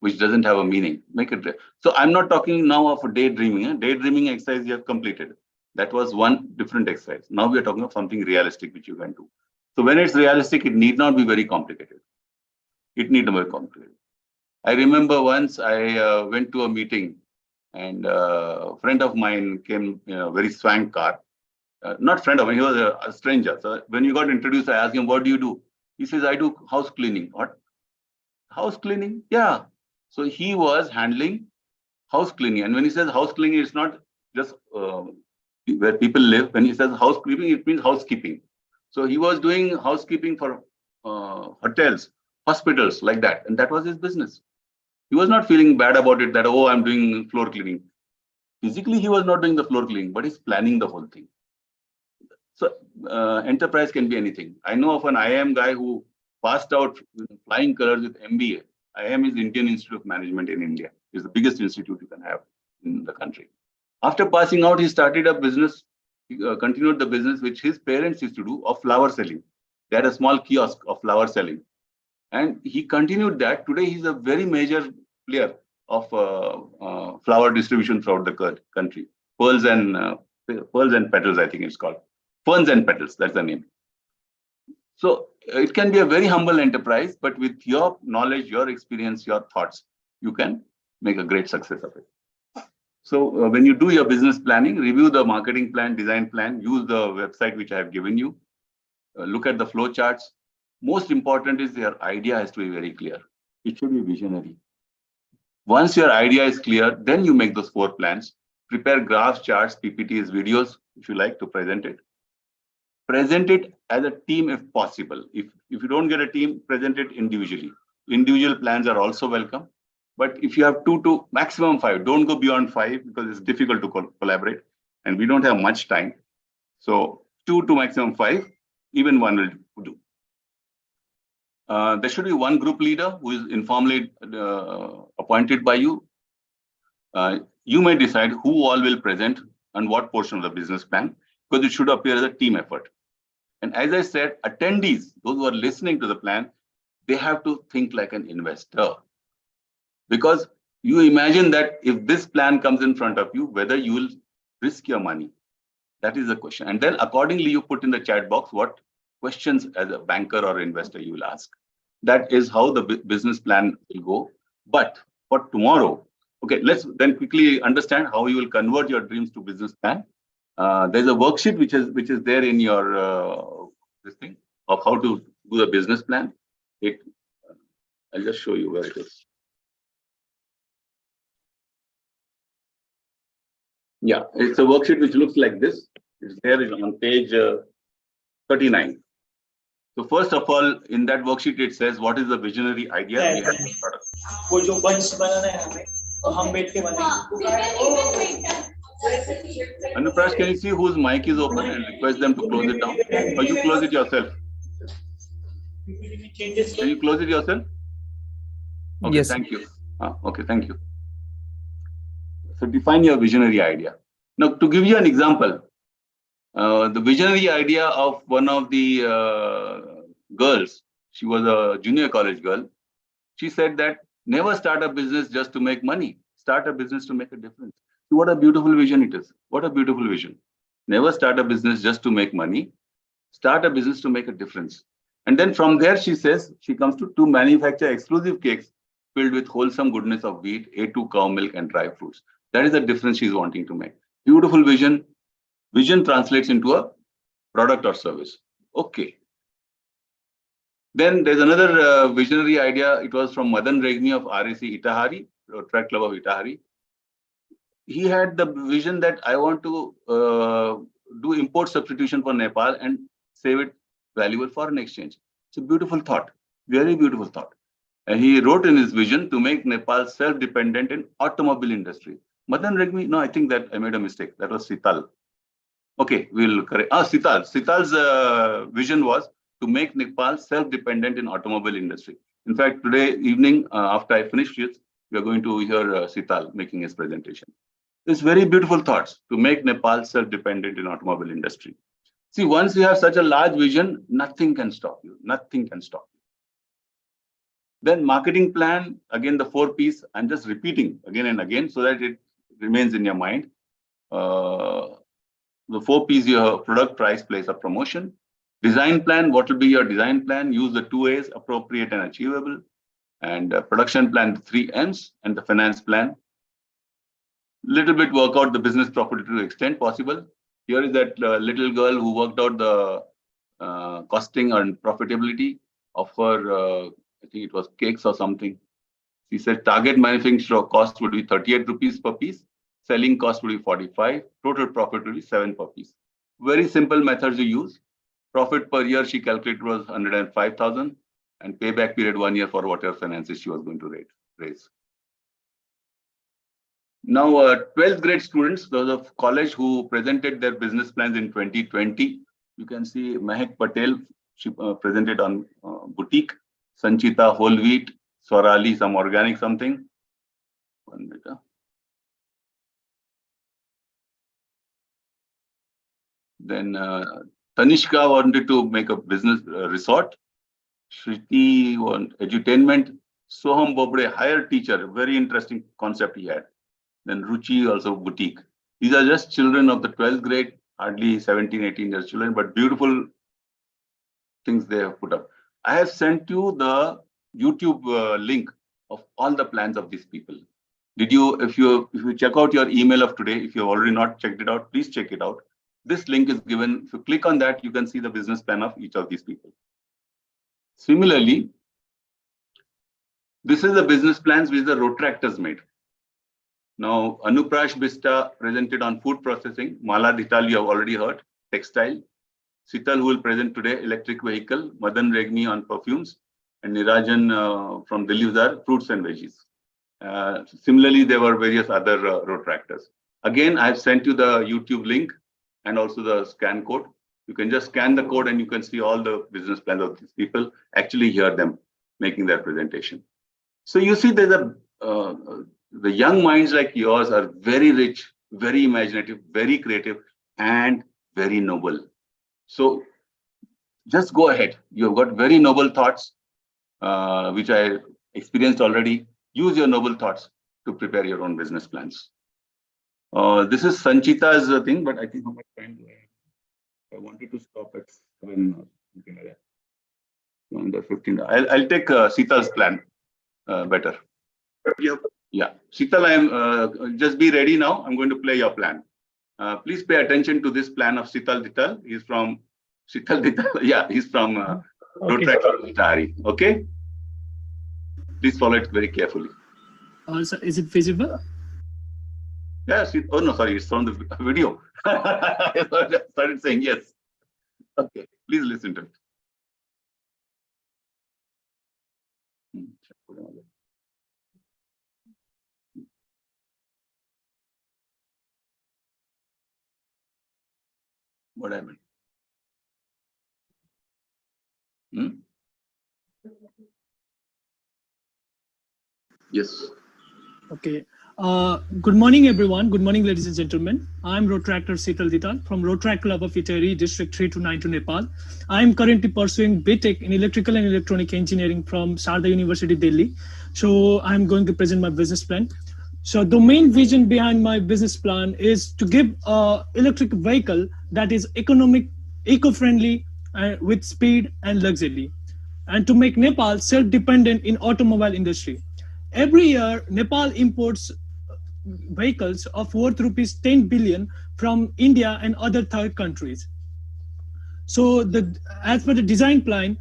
which doesn't have a meaning. Make it. So I'm not talking now of daydreaming. Daydreaming exercise you have completed. That was one different exercise. Now we are talking of something realistic which you can do. So when it's realistic, it need not be very complicated. It need not be very complicated. I remember once I went to a meeting and a friend of mine came in a very swank car. Not friend of mine, he was a stranger. So when you got introduced, I asked him, what do you do? He says, I do house cleaning. What? House cleaning? Yeah. So he was handling house cleaning. And when he says house cleaning, it's not just where people live. When he says housekeeping, it means housekeeping. So he was doing housekeeping for hotels, hospitals, like that. And that was his business. He was not feeling bad about it that, oh, I'm doing floor cleaning. Physically, he was not doing the floor cleaning, but he's planning the whole thing. So enterprise can be anything. I know of an IIM guy who passed out flying colors with MBA. IIM is Indian Institute of Management in India. It's the biggest institute you can have in the country. After passing out, he started a business, continued the business which his parents used to do of flower selling. They had a small kiosk of flower selling. And he continued that. Today, he's a very major player of flower distribution throughout the country. Pearls and Petals, I think it's called. Ferns and Petals, that's the name. So it can be a very humble enterprise, but with your knowledge, your experience, your thoughts, you can make a great success of it. So when you do your business planning, review the marketing plan, design plan, use the website which I have given you, look at the flow charts, Most important is your idea has to be very clear. It should be visionary. Once your idea is clear, then you make those 4 plans. Prepare graphs, charts, PPTs, videos, if you like to present it. Present it as a team if possible. If you don't get a team, present it individually. Individual plans are also welcome. But if you have 2 to maximum 5, don't go beyond 5 because it's difficult to collaborate and we don't have much time. So 2 to maximum 5, even 1 will do. There should be 1 group leader who is informally appointed by you. You may decide who all will present and what portion of the business plan, because it should appear as a team effort. And as I said, attendees, those who are listening to the plan, they have to think like an investor. Because you imagine that if this plan comes in front of you, whether you will risk your money. That is the question. And then accordingly, you put in the chat box what questions as a banker or investor you will ask. That is how the business plan will go. But for tomorrow, okay, let's then quickly understand how you will convert your dreams to business plan. There's a worksheet which is there in your this thing of how to do the business plan. I'll just show you where it is. Yeah, it's a worksheet which looks like this. It's there on page 39. So first of all, in that worksheet, it says what is the visionary idea we have to start. Anuprash, can you see whose mic is open and request them to close it down? Or you close it yourself? Can you close it yourself? Okay, Yes. thank you. Okay, thank you. So define your visionary idea. Now, to give you an example, the visionary idea of one of the girls, she was a junior college girl. She said that never start a business just to make money. Start a business to make a difference. See, what a beautiful vision it is. What a beautiful vision. Never start a business just to make money. Start a business to make a difference. And then from there, she says, she comes to manufacture exclusive cakes filled with wholesome goodness of wheat, A2 cow milk and dry fruits. That is the difference she's wanting to make. Beautiful vision. Vision translates into a product or service. Okay. Then there's another visionary idea. It was from Madan Regmi of RAC Itahari, Track Club of Itahari. He had the vision that I want to do import substitution for Nepal and save it valuable foreign exchange. It's a beautiful thought, very beautiful thought. And he wrote in his vision to make Nepal self-dependent in automobile industry. Madan Regmi, no, I think that I made a mistake. That was Sital. Okay, we'll correct. Sital. Sital's vision was to make Nepal self-dependent in automobile industry. In fact, today evening, after I finish it, we are going to hear Sital making his presentation. It's very beautiful thoughts to make Nepal self-dependent in automobile industry. See, once you have such a large vision, nothing can stop you. Nothing can stop you. Then marketing plan, again, the 4 P's, I'm just repeating again and again so that it remains in your mind. The 4 P's, your product, price, place, or promotion. Design plan, what will be your design plan? Use the 2 A's, appropriate and achievable. And production plan, the 3 M's, and the finance plan. Little bit work out the business profit to the extent possible. Here is that little girl who worked out the costing and profitability of her, I think it was cakes or something. She said target manufacturing cost would be 38 rupees per piece. Selling cost would be 45. Total profit would be 7 per piece. Very simple methods you use. Profit per year she calculated was 105,000 and payback period 1 year for whatever finances she was going to raise. Now, 12th grade students, those of college who presented their business plans in 2020, you can see Mehak Patel, she presented on boutique, Sanchita whole wheat, Swarali some organic something. 1 minute. Then Tanishka wanted to make a business resort. Shriti want edutainment. Soham Bobre, higher teacher, very interesting concept he had. Then Ruchi also boutique. These are just children of the 12th grade, hardly 17, 18 years children, but beautiful things they have put up. I have sent you the YouTube link of all the plans of these people. Did you, if you check out your email of today, if you have already not checked it out, please check it out. This link is given. If you click on that, you can see the business plan of each of these people. Similarly, this is the business plans which the Rotractors made. Now, Anuprash Bista presented on food processing. Mala Dhital, you have already heard, textile. Sital, who will present today, electric vehicle. Madan Regmi on perfumes. And Nirajan from Delhi Bazaar, fruits and veggies. Similarly, there were various other Rotractors. Again, I have sent you the YouTube link and also the scan code. You can just scan the code and you can see all the business plans of these people, actually hear them making their presentation. So you see there's the young minds like yours are very rich, very imaginative, very creative, and very noble. So just go ahead. You've got very noble thoughts, which I experienced already. Use your noble thoughts to prepare your own business plans. This is Sanchita's thing, but I think how much time do I have? I wanted to stop at 7 or something like that. Under 15. I'll take Sital's plan better. Yeah. Sital, just be ready now. I'm going to play your plan. Please pay attention to this plan of Sital Dhital. He's from Sital Dhital. Yeah, he's from Itahari. Okay. Please follow it very carefully. So is it visible? Yes. Oh no, sorry. It's from the video. I started saying yes. Okay. Please listen to it. What happened? Yes. Okay. Good morning, everyone. Good morning, ladies and gentlemen. I'm Rotractor Sital Dhital from Rotrac Club of Itahari, District 329 to Nepal. I'm currently pursuing BTech in Electrical and Electronic Engineering from Sharda University, Delhi. So I'm going to present my business plan. So the main vision behind my business plan is to give an electric vehicle that is economic, eco-friendly, with speed and luxury, and to make Nepal self-dependent in automobile industry. Every year, Nepal imports vehicles of worth rupees 10 billion from India and other third countries. So as per the design plan,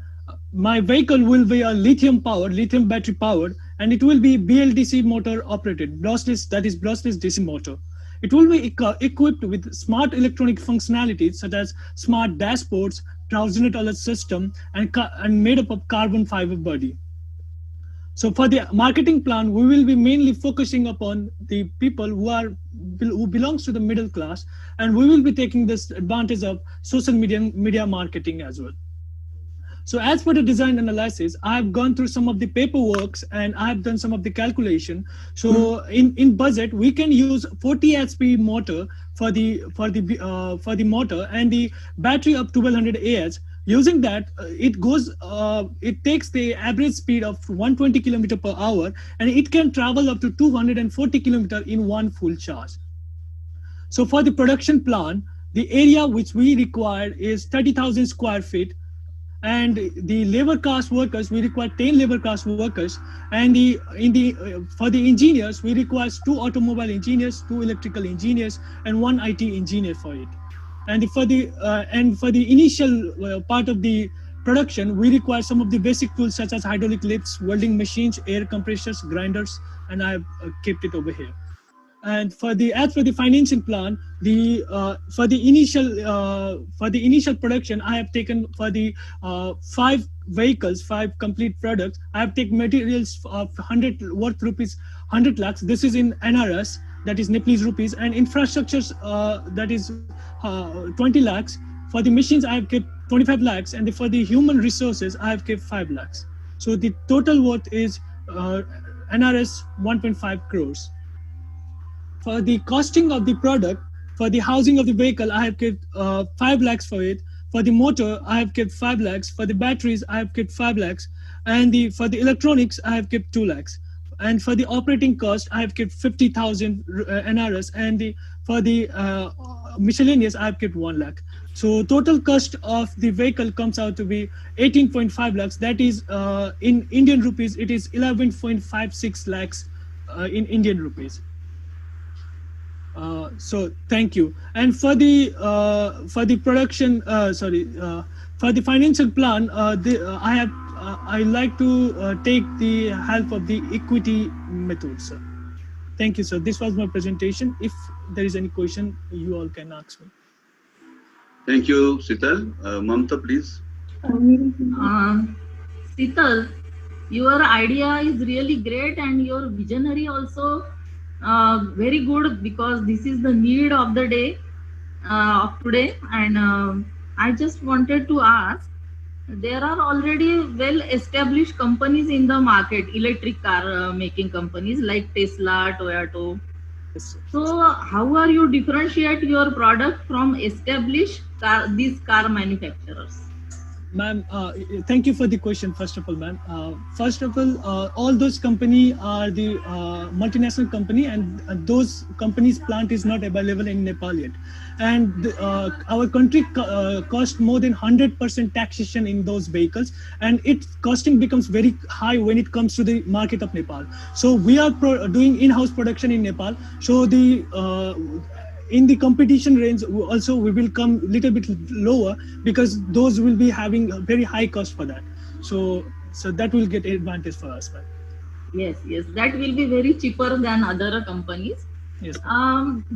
my vehicle will be a lithium battery powered, and it will be BLDC motor operated, brushless DC motor. It will be equipped with smart electronic functionalities such as smart dashboards, transient alert system, and made up of carbon fiber body. So for the marketing plan, we will be mainly focusing upon the people who belongs to the middle class, and we will be taking this advantage of social media marketing as well. So as for the design analysis, I have gone through some of the paperworks and I have done some of the calculation. So in budget, we can use 40 HP motor for the motor and the battery up to 1200 AH. Using that, it takes the average speed of 120 km per hour, and it can travel up to 240 km in one full charge. So for the production plan, the area which we require is 30,000 square feet. And the labor cost workers, we require 10 labor cost workers, and for the engineers, we require 2 automobile engineers, 2 electrical engineers, and 1 IT engineer for it. And for the initial part of the production, we require some of the basic tools such as hydraulic lifts, welding machines, air compressors, grinders, and I have kept it over here. And as for the financial plan, for the initial production, I have taken for the 5 vehicles, 5 complete products. I have taken materials of worth rupees 100 lakhs. This is in NRS, that is Nepalese rupees, and infrastructures that is 20 lakhs. For the machines, I have kept 25 lakhs, and for the human resources, I have kept 5 lakhs. So the total worth is NRS 1.5 crores. For the costing of the product, for the housing of the vehicle, I have kept 5 lakhs for it. For the motor, I have kept 5 lakhs. For the batteries, I have kept 5 lakhs. And for the electronics, I have kept 2 lakhs. And for the operating cost, I have kept 50,000 NRS. And for the miscellaneous, I have kept 1 lakh. So total cost of the vehicle comes out to be 18.5 lakhs. That is in Indian rupees, it is 11.56 lakhs in Indian rupees. So thank you. And for the for the production, for the financial plan, I I like to take the help of the equity method, sir. Thank you, sir. This was my presentation. If there is any question, you all can ask me. Thank you, Sital. Mamta, please. Sital, your idea is really great and your visionary also very good, because this is the need of the day of today. And I just wanted to ask, there are already well established companies in the market, electric car making companies like Tesla, Toyota. So how are you differentiate your product from established these car manufacturers? Ma'am, thank you for the question, first of all, ma'am. First of all those companies are the multinational company, and those companies' plant is not available in Nepal yet. And our country cost more than 100% taxation in those vehicles, and its costing becomes very high when it comes to the market of Nepal. So we are doing in-house production in Nepal. So the in the competition range also we will come little bit lower, because those will be having a very high cost for that. So that will get advantage for us, right? Yes, that will be very cheaper than other companies. Yes.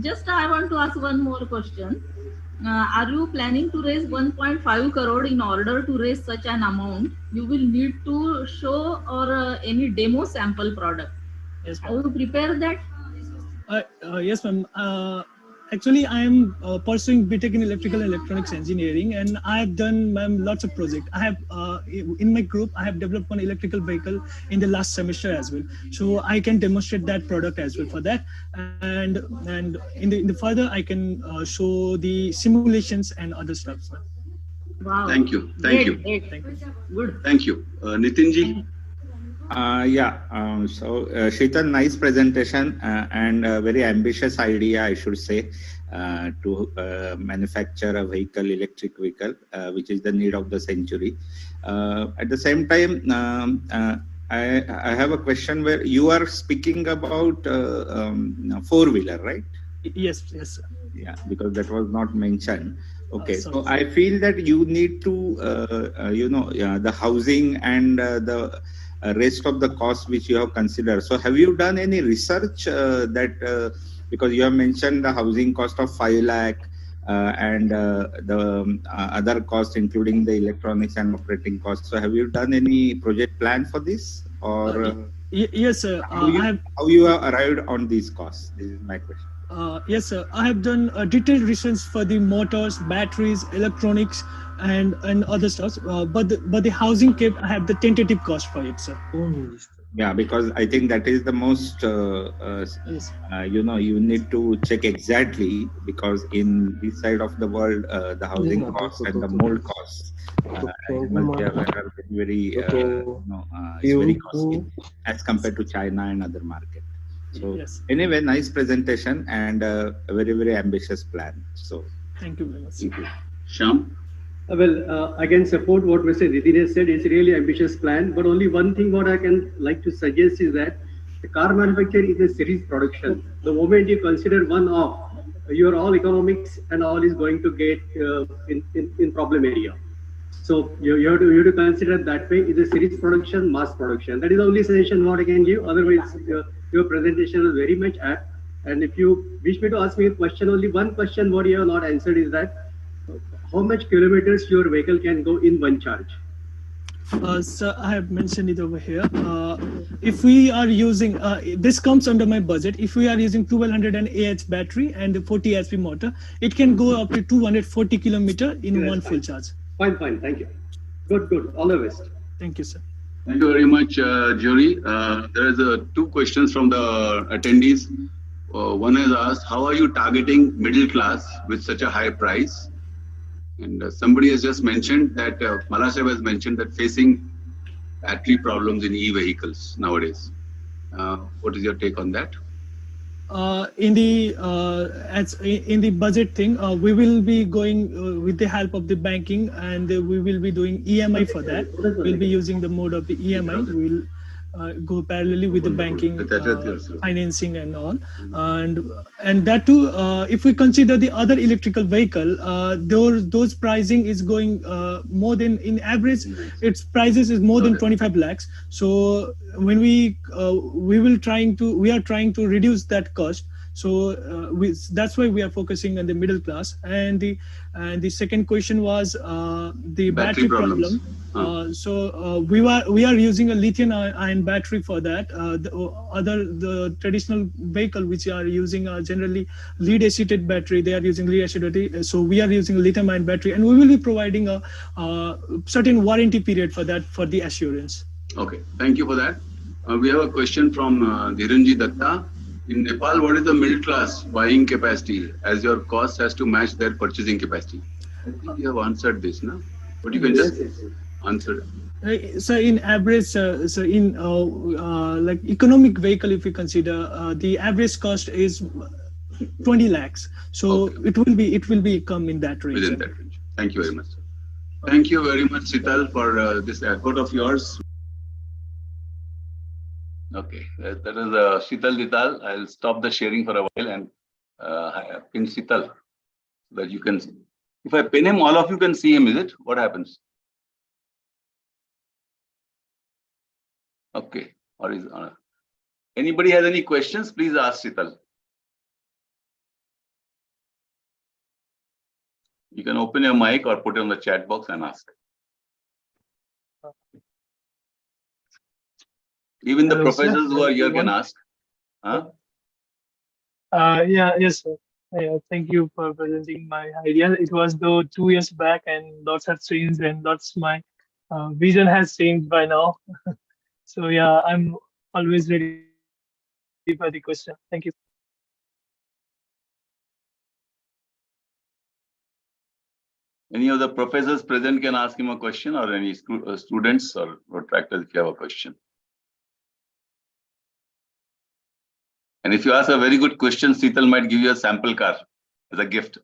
Just I want to ask one more question. Are you planning to raise 1.5 crore? In order to raise such an amount, you will need to show or any demo sample product. Yes, Are you prepare that? Yes, ma'am. Actually, I am pursuing BTech in Electrical and Electronics Engineering, and I have done, ma'am, lots of projects. I have in my group, I have developed one electrical vehicle in the last semester as well. So I can demonstrate that product as well for that, and in the further I can show the simulations and other stuff. Ma'am. Wow. Thank you. Thank you. Great. Good. Thank you. Nitinji. So Sheetal, nice presentation and a very ambitious idea, I should say, to manufacture a vehicle, electric vehicle, which is the need of the century. At the same time, I have a question where you are speaking about four-wheeler, right? Yes, sir. Yeah, because that was not mentioned. Okay, so I feel that you need to, the housing and the rest of the costs which you have considered. So have you done any research that, because you have mentioned the housing cost of 5 lakh and the other costs, including the electronics and operating costs. So have you done any project plan for this, or yes, sir. How you have arrived on these costs? This is my question. Yes, sir. I have done detailed research for the motors, batteries, electronics, and other stuff. But the housing kit, I have the tentative cost for it, sir. Yeah, because I think that is the most, yes. You need to check exactly, because in this side of the world, the housing costs and the mold costs, are very, it's very costly as compared to China and other markets. So yes. Anyway, nice presentation and a very, very ambitious plan. So thank you very much. Thank you. Shyam. Well, I can support what Mr. Nitin has said. It's a really ambitious plan, but only one thing what I can like to suggest is that the car manufacture is a series production. The moment you consider one off, your all economics and all is going to get in problem area. So you have to consider that way. It's a series production, mass production. That is the only suggestion what I can give. Otherwise, your presentation is very much apt. And if you wish me to ask me a question, only one question what you have not answered is that how much kilometers your vehicle can go in one charge? Sir, I have mentioned it over here. If we are using, this comes under my budget. If we are using 1200 Ah battery and the 40 HP motor, it can go up to 240 kilometer in one full charge. Fine. Thank you. Good. All the best. Thank you, sir. Thank you very much, Jury. There is two questions from the attendees. One has asked, how are you targeting middle class with such a high price? And somebody has just mentioned that, Malashev has mentioned that facing battery problems in e-vehicles nowadays. What is your take on that? In the budget thing, we will be going with the help of the banking, and we will be doing EMI for that. We'll be using the mode of the EMI. go parallelly with the banking, Yes. financing and all. And that too, if we consider the other electrical vehicle, those pricing is going more than, in average, its prices is more than 25 lakhs. So when we are trying to reduce that cost. So that's why we are focusing on the middle class. And the second question was the battery problem. We are using a lithium-ion battery for that. The traditional vehicle which are using are generally lead-acid battery. They are using lead-acid. So we are using a lithium-ion battery, and we will be providing a certain warranty period for that, for the assurance. Okay, thank you for that. We have a question from Dhiranji Datta. In Nepal, what is the middle class buying capacity, as your cost has to match their purchasing capacity? I think you have answered this, no? But you can just answer. So in average, like economic vehicle, if we consider, the average cost is 20 lakhs. So it will be come in that range. Within that range. Thank you very much, sir. Thank you very much, Sital, for this effort of yours. Okay, that is Sital Dital. I'll stop the sharing for a while and pin Sital so that you can see. If I pin him, all of you can see him, is it? What happens? Okay, or is anybody has any questions? Please ask Sital. You can open your mic or put it on the chat box and ask. Even the professors who are here can ask. Huh? Yes, sir. Yeah, thank you for presenting my idea. It was though 2 years back, and lots have changed, and lots my vision has changed by now. So yeah, I'm always ready for the question. Thank you. Any of the professors present can ask him a question, or any students or retractors if you have a question. And if you ask a very good question, Sital might give you a sample car as a gift.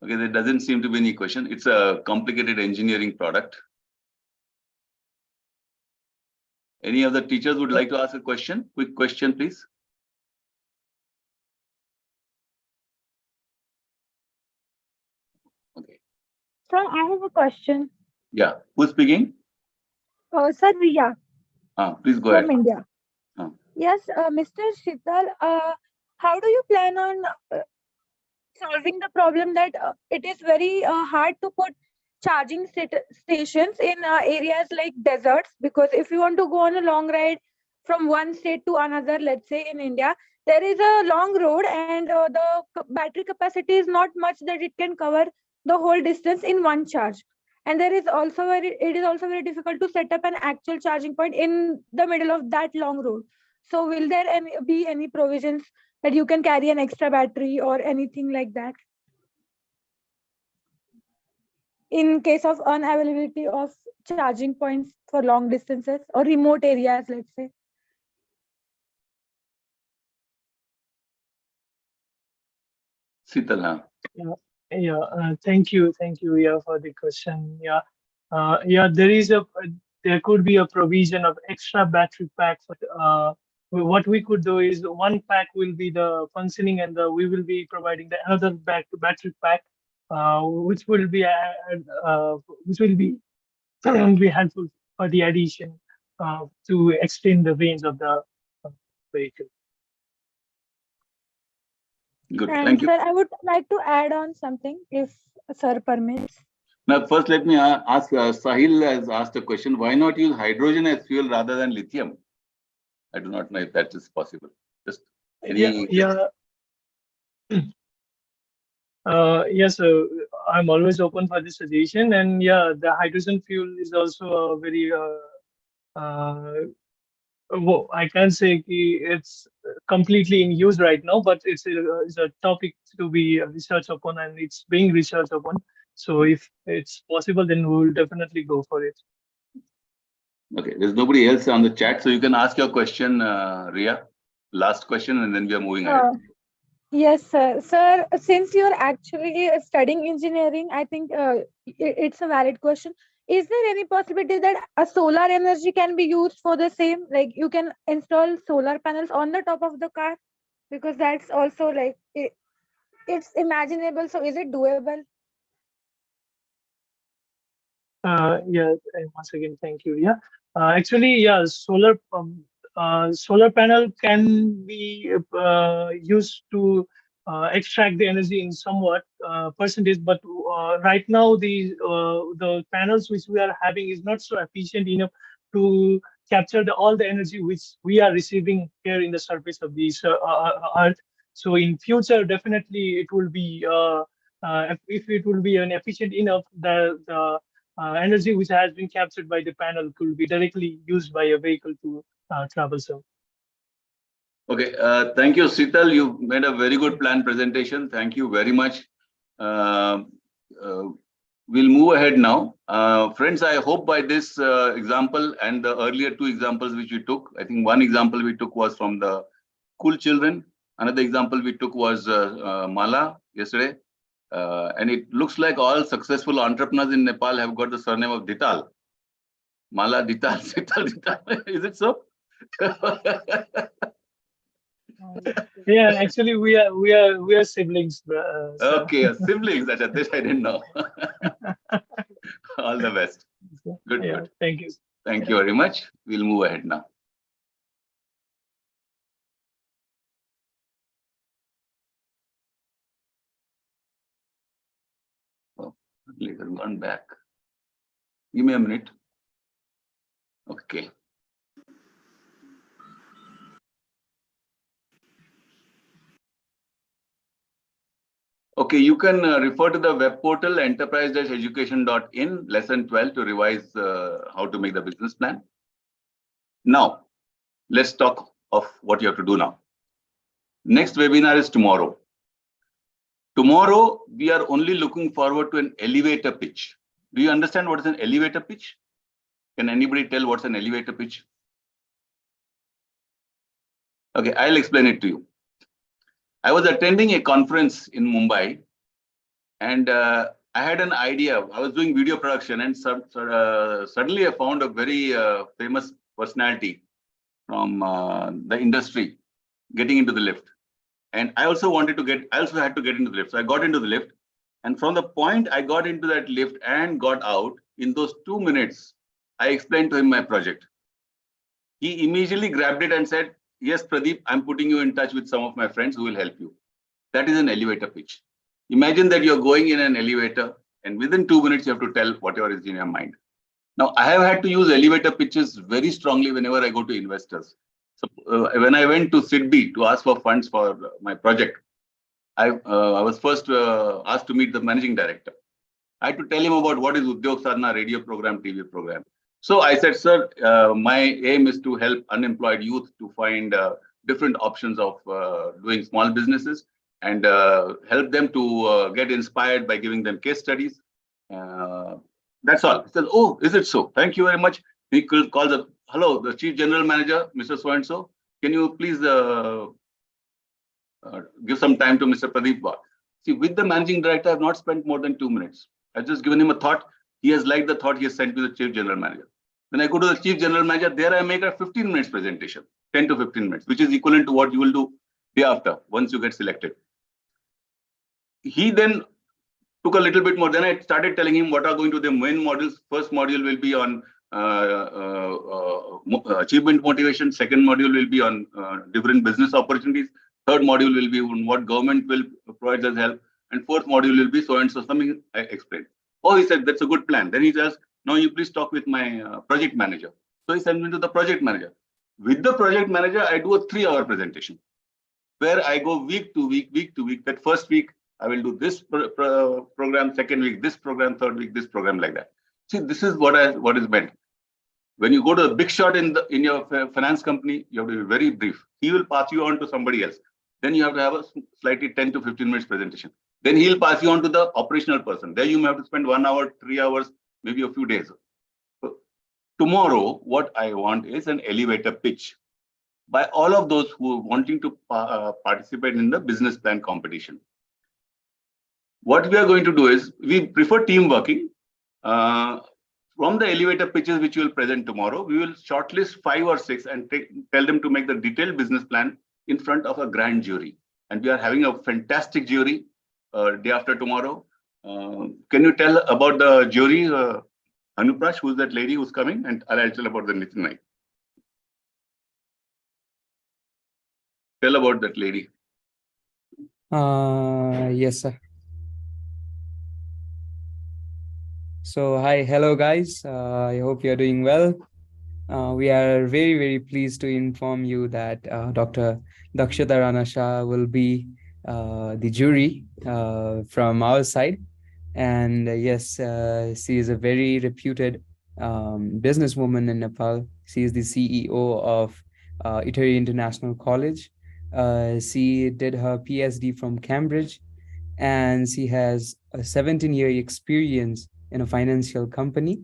Okay, there doesn't seem to be any question. It's a complicated engineering product. Any of the teachers would like to ask a question? Quick question, please. Okay. Sir, I have a question. Yeah, who's speaking? Sir, Riya. Please go ahead. From India. Yes, Mr. Shital, how do you plan on solving the problem that it is very hard to put charging stations in areas like deserts? Because if you want to go on a long ride from one state to another, let's say in India, there is a long road, and the battery capacity is not much that it can cover the whole distance in one charge. And it is also very difficult to set up an actual charging point in the middle of that long road. So will there be any provisions that you can carry an extra battery or anything like that in case of unavailability of charging points for long distances or remote areas, let's say? Sital, Thank you, yeah, for the question. There could be a provision of extra battery packs. What we could do is one pack will be the functioning, and we will be providing the another battery pack, which will be helpful for the addition to extend the range of the vehicle. Good, and thank you. Sir, I would like to add on something, if sir permits. Now, first, let me ask, Sahil has asked a question. Why not use hydrogen as fuel rather than lithium? I do not know if that is possible. Just any... Yes, I'm always open for this suggestion, and yeah, the hydrogen fuel is also a very I can't say it's completely in use right now, but it's a topic to be researched upon, and it's being researched upon. So if it's possible, then we'll definitely go for it. Okay, there's nobody else on the chat, so you can ask your question, Riya. last question, and then we are moving ahead. Yes, sir. Sir, since you're actually studying engineering, I think it's a valid question. Is there any possibility that a solar energy can be used for the same? Like you can install solar panels on the top of the car? Because that's also like, it's imaginable. So is it doable? Yeah, and once again, thank you. Yeah, actually, yeah, solar panel can be used to extract the energy in somewhat percentage, but right now the panels which we are having is not so efficient enough to capture all the energy which we are receiving here in the surface of the Earth. So in future, definitely it will be if it will be an efficient enough, the energy which has been captured by the panel could be directly used by a vehicle to travel. So, okay, thank you, Sital. You made a very good plan presentation. Thank you very much. We'll move ahead now. Friends, I hope by this example and the earlier two examples which we took, I think one example we took was from the school children. Another example we took was Mala yesterday. And it looks like all successful entrepreneurs in Nepal have got the surname of Dital. Mala, Dital, Sital, Dital. Is it so? yeah, actually we are siblings. So. Okay, siblings. This I didn't know. All the best. Good, yeah, good. Thank you. Thank you very much. We'll move ahead now. Later gone back. Give me a minute. Okay. Okay, you can refer to the web portal enterprise-education.in lesson 12 to revise how to make the business plan. Now, let's talk of what you have to do now. Next webinar is tomorrow. Tomorrow, we are only looking forward to an elevator pitch. Do you understand what is an elevator pitch? Can anybody tell what's an elevator pitch? Okay, I'll explain it to you. I was attending a conference in Mumbai, and I had an idea. I was doing video production, and suddenly I found a very famous personality from the industry getting into the lift. And I also had to get into the lift. So I got into the lift. And from the point I got into that lift and got out, in those 2 minutes, I explained to him my project. He immediately grabbed it and said, yes, Pradeep, I'm putting you in touch with some of my friends who will help you. That is an elevator pitch. Imagine that you're going in an elevator and within 2 minutes, you have to tell whatever is in your mind. Now, I have had to use elevator pitches very strongly whenever I go to investors. So when I went to SIDBI to ask for funds for my project, I was first asked to meet the managing director. I had to tell him about what is Udyog Sadhana radio program, TV program. So I said, sir, my aim is to help unemployed youth to find different options of doing small businesses and help them to get inspired by giving them case studies. That's all. He said, oh, is it so? Thank you very much. He could call the chief general manager, Mr. So-and-so. Can you please give some time to Mr. Pradeep Wagh? See, with the managing director, I have not spent more than 2 minutes. I've just given him a thought. He has liked the thought. He has sent to the chief general manager. When I go to the chief general manager, there I make a 15 minutes presentation, 10 to 15 minutes, which is equivalent to what you will do day after, once you get selected. He then took a little bit more. Then I started telling him what are going to be the main modules. First module will be on achievement motivation. Second module will be on different business opportunities. Third module will be on what government will provide us help. And fourth module will be so and so, something I explained. Oh, he said, that's a good plan. Then he says, now you please talk with my project manager. So he sent me to the project manager. With the project manager, I do a 3-hour presentation where I go week to week. That first week, I will do this program, second week, this program, third week, this program, like that. See, this is what is meant. When you go to a big shot in your finance company, you have to be very brief. He will pass you on to somebody else. Then you have to have a slightly 10 to 15 minutes presentation. Then he'll pass you on to the operational person. There you may have to spend 1 hour, 3 hours, maybe a few days. So tomorrow, what I want is an elevator pitch. by all of those who are wanting to participate in the business plan competition. What we are going to do is, we prefer team working. From the elevator pitches which we will present tomorrow, we will shortlist 5 or 6 and tell them to make the detailed business plan in front of a grand jury. And we are having a fantastic jury day after tomorrow. Can you tell about the jury, Anuprash, who's that lady who's coming? And I'll tell about the Nitin Naik. Tell about that lady. Yes, sir. So, hello guys. I hope you're doing well. We are very, very pleased to inform you that Dr. Dakshata Rana Shah will be the jury from our side. And yes, she is a very reputed businesswoman in Nepal. She is the CEO of Itahari International College. She did her PhD from Cambridge, and she has a 17-year experience in a financial company,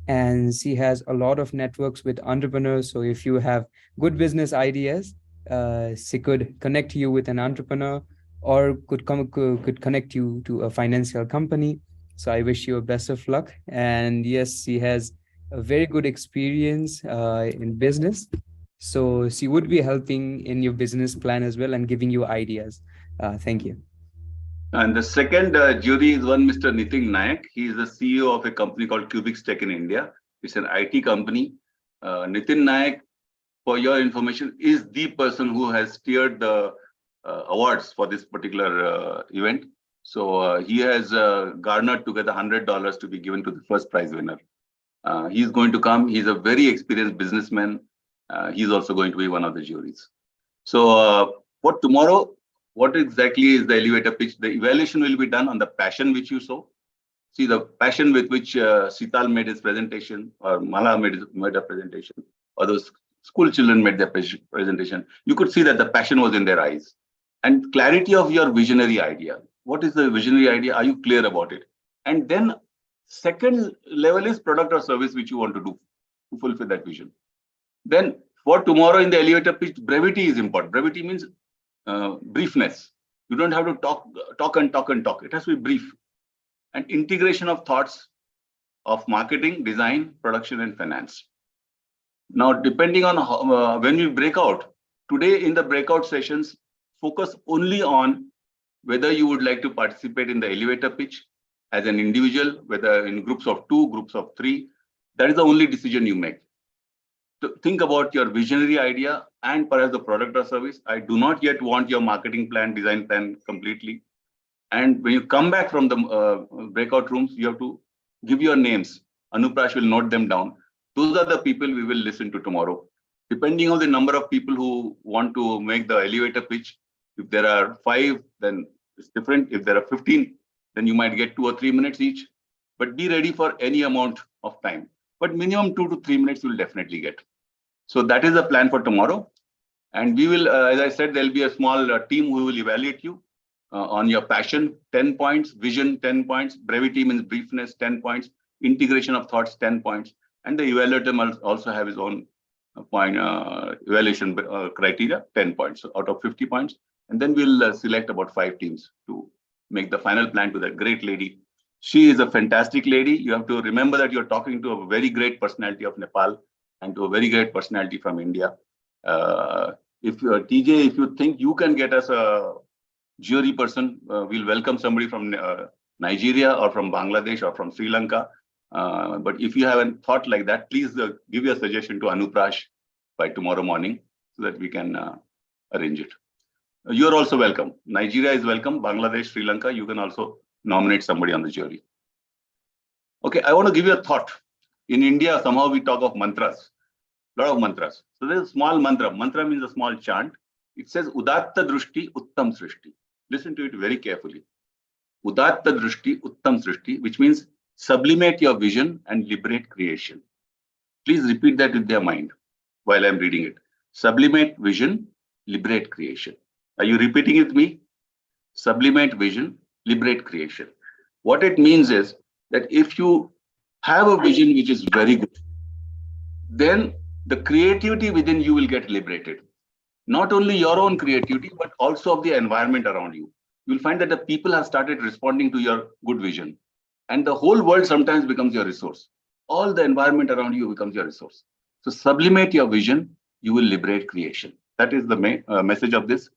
and she has a lot of networks with entrepreneurs. So if you have good business ideas, she could connect you with an entrepreneur, or could connect you to a financial company. So I wish you a best of luck. And yes, she has a very good experience in business. So she would be helping in your business plan as well and giving you ideas. Thank you. And the second jury is one Mr. Nitin Naik. He is the CEO of a company called Cubics Tech in India. It's an IT company. Nitin Naik, for your information, is the person who has steered the awards for this particular event. So he has garnered together $100 to be given to the first prize winner. He's going to come. He's a very experienced businessman. He's also going to be one of the juries. So for tomorrow, what exactly is the elevator pitch? The evaluation will be done on the passion which you saw. See, the passion with which Sital made his presentation, or Mala made a presentation, or those school children made their presentation. You could see that the passion was in their eyes. And clarity of your visionary idea. What is the visionary idea? Are you clear about it? And then second level is product or service which you want to do to fulfill that vision. Then for tomorrow in the elevator pitch, brevity is important. Brevity means briefness. You don't have to talk and talk and talk. It has to be brief. And integration of thoughts of marketing, design, production, and finance. Now, depending on how, when we break out, today in the breakout sessions, focus only on whether you would like to participate in the elevator pitch as an individual, whether in groups of 2, groups of 3. That is the only decision you make. So think about your visionary idea and perhaps the product or service. I do not yet want your marketing plan, design plan completely. And when you come back from the breakout rooms, you have to give your names. Anuprash will note them down. Those are the people we will listen to tomorrow. Depending on the number of people who want to make the elevator pitch, if there are 5, then it's different. If there are 15, then you might get 2 or 3 minutes each. But be ready for any amount of time. But minimum 2 to 3 minutes you will definitely get. So that is the plan for tomorrow. And we will, as I said, there'll be a small team who will evaluate you on your passion, 10 points, vision, 10 points, brevity means briefness, 10 points, integration of thoughts, 10 points. And the evaluator must also have his own point evaluation criteria, 10 points out of 50 points. And then we'll select about 5 teams to make the final plan to that great lady. She is a fantastic lady. You have to remember that you're talking to a very great personality of Nepal and to a very great personality from India. If you're TJ, if you think you can get us a jury person, we'll welcome somebody from Nigeria or from Bangladesh or from Sri Lanka. But if you haven't thought like that, please give your suggestion to Anuprash by tomorrow morning so that we can arrange it. You're also welcome. Nigeria is welcome. Bangladesh, Sri Lanka, you can also nominate somebody on the jury. Okay, I want to give you a thought. In India, somehow we talk of mantras, a lot of mantras. So there's a small mantra. Mantra means a small chant. It says, Udatta Drushti Uttam Srishti. Listen to it very carefully. Udatta Drushti Uttam Srishti, which means sublimate your vision and liberate creation. Please repeat that with your mind while I'm reading it. Sublimate vision, liberate creation. Are you repeating it with me? Sublimate vision, liberate creation. What it means is that if you have a vision which is very good, then the creativity within you will get liberated. not only your own creativity, but also of the environment around you. You'll find that the people have started responding to your good vision. And the whole world sometimes becomes your resource. All the environment around you becomes your resource. So sublimate your vision, you will liberate creation. That is the message of this.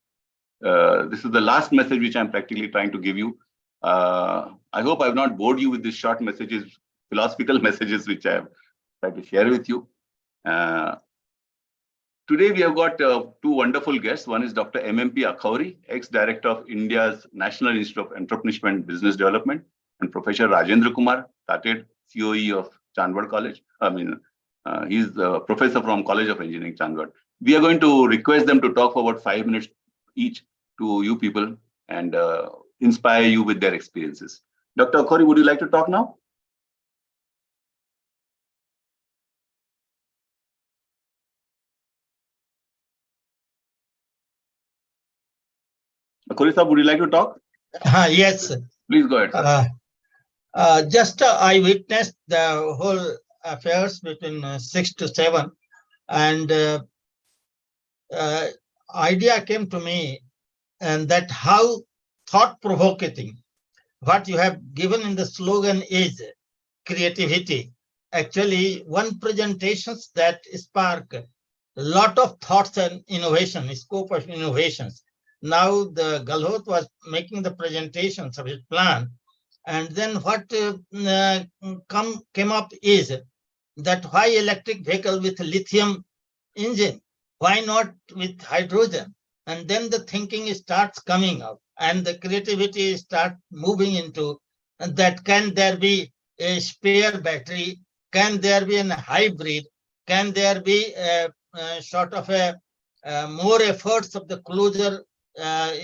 This is the last message which I'm practically trying to give you. I hope I've not bored you with these short messages, philosophical messages which I have tried to share with you. Today we have got two wonderful guests. One is Dr. M.M.P. Itahari, ex-director of India's National Institute of Entrepreneurship and Business Development, and Professor Rajendra Kumar, started COE of Chandwad College. He's a professor from College of Engineering, Chandwad. We are going to request them to talk for about 5 minutes each to you people and inspire you with their experiences. Dr. Itahari, would you like to talk now? Itahari sir, would you like to talk? Yes. Please go ahead, sir. Just I witnessed the whole affairs between 6 to 7, and idea came to me, and that how thought-provoking what you have given in the slogan is creativity. Actually, one presentations that spark a lot of thoughts and innovation, scope of innovations. Now the Galhot was making the presentations of his plan, and then what came up is that why electric vehicle with lithium engine? Why not with hydrogen? And then the thinking starts coming up, and the creativity starts moving into that. Can there be a spare battery? Can there be a hybrid? Can there be a sort of a more efforts of the closer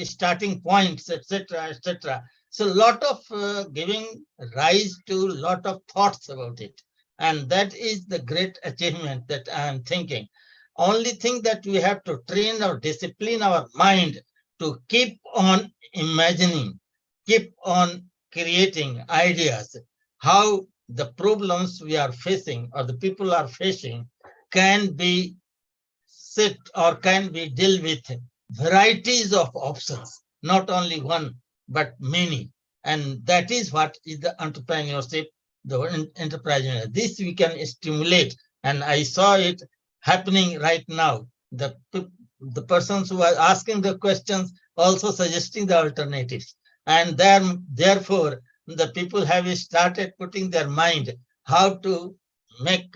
starting points, etc., etc. So a lot of giving rise to a lot of thoughts about it. And that is the great achievement that I am thinking. Only thing that we have to train or discipline our mind to keep on imagining, keep on creating ideas, how the problems we are facing or the people are facing can be set or can be dealt with varieties of options, not only one, but many. And that is what is the entrepreneurship, the enterprise. This we can stimulate. And I saw it happening right now. The persons who are asking the questions also suggesting the alternatives. And therefore, the people have started putting their mind how to make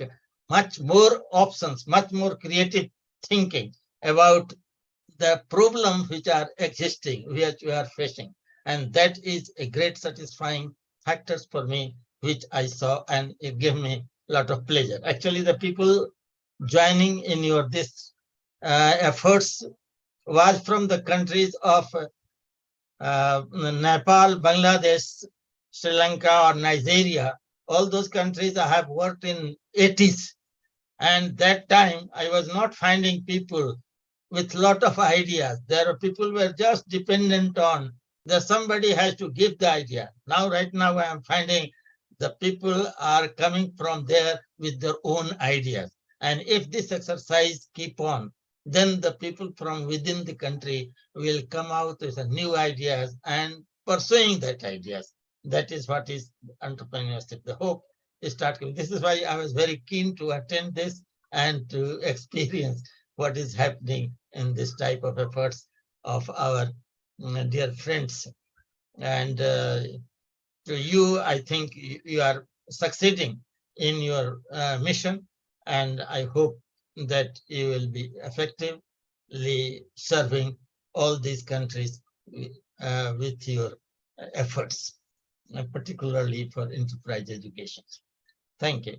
much more options, much more creative thinking about the problems which are existing, which we are facing. And that is a great satisfying factors for me, which I saw, and it gave me a lot of pleasure. Actually, the people joining in your this efforts was from the countries of Nepal, Bangladesh, Sri Lanka, or Nigeria. All those countries I have worked in 80s. And that time I was not finding people with a lot of ideas. There are people were just dependent on that somebody has to give the idea. Now, right now, I am finding the people are coming from there with their own ideas. And if this exercise keep on, then the people from within the country will come out with new ideas and pursuing that ideas. That is what is entrepreneurship. The hope is starting. This is why I was very keen to attend this and to experience what is happening in this type of efforts of our dear friends. And to you, I think you are succeeding in your mission, and I hope that you will be effectively serving all these countries with your efforts, particularly for enterprise education. Thank you.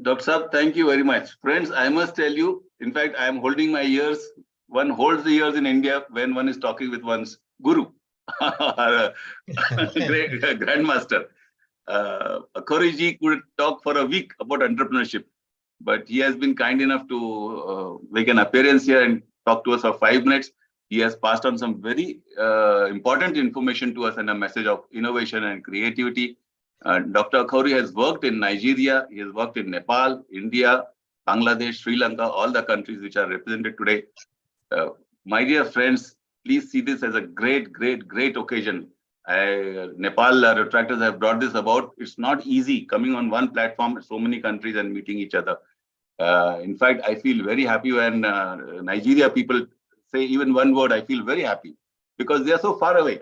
Dr. Saab, thank you very much. Friends, I must tell you, in fact, I am holding my ears. One holds the ears in India when one is talking with one's guru, great grandmaster. Itahari could talk for a week about entrepreneurship, but he has been kind enough to make an appearance here and talk to us for 5 minutes. He has passed on some very important information to us and a message of innovation and creativity. Dr. Itahari has worked in Nigeria, he has worked in Nepal, India, Bangladesh, Sri Lanka, all the countries which are represented today. My dear friends, please see this as a great, great, great occasion. Nepal retractors have brought this about. It's not easy coming on one platform, so many countries and meeting each other. In fact, I feel very happy when Nigeria people say even one word. I feel very happy because they are so far away,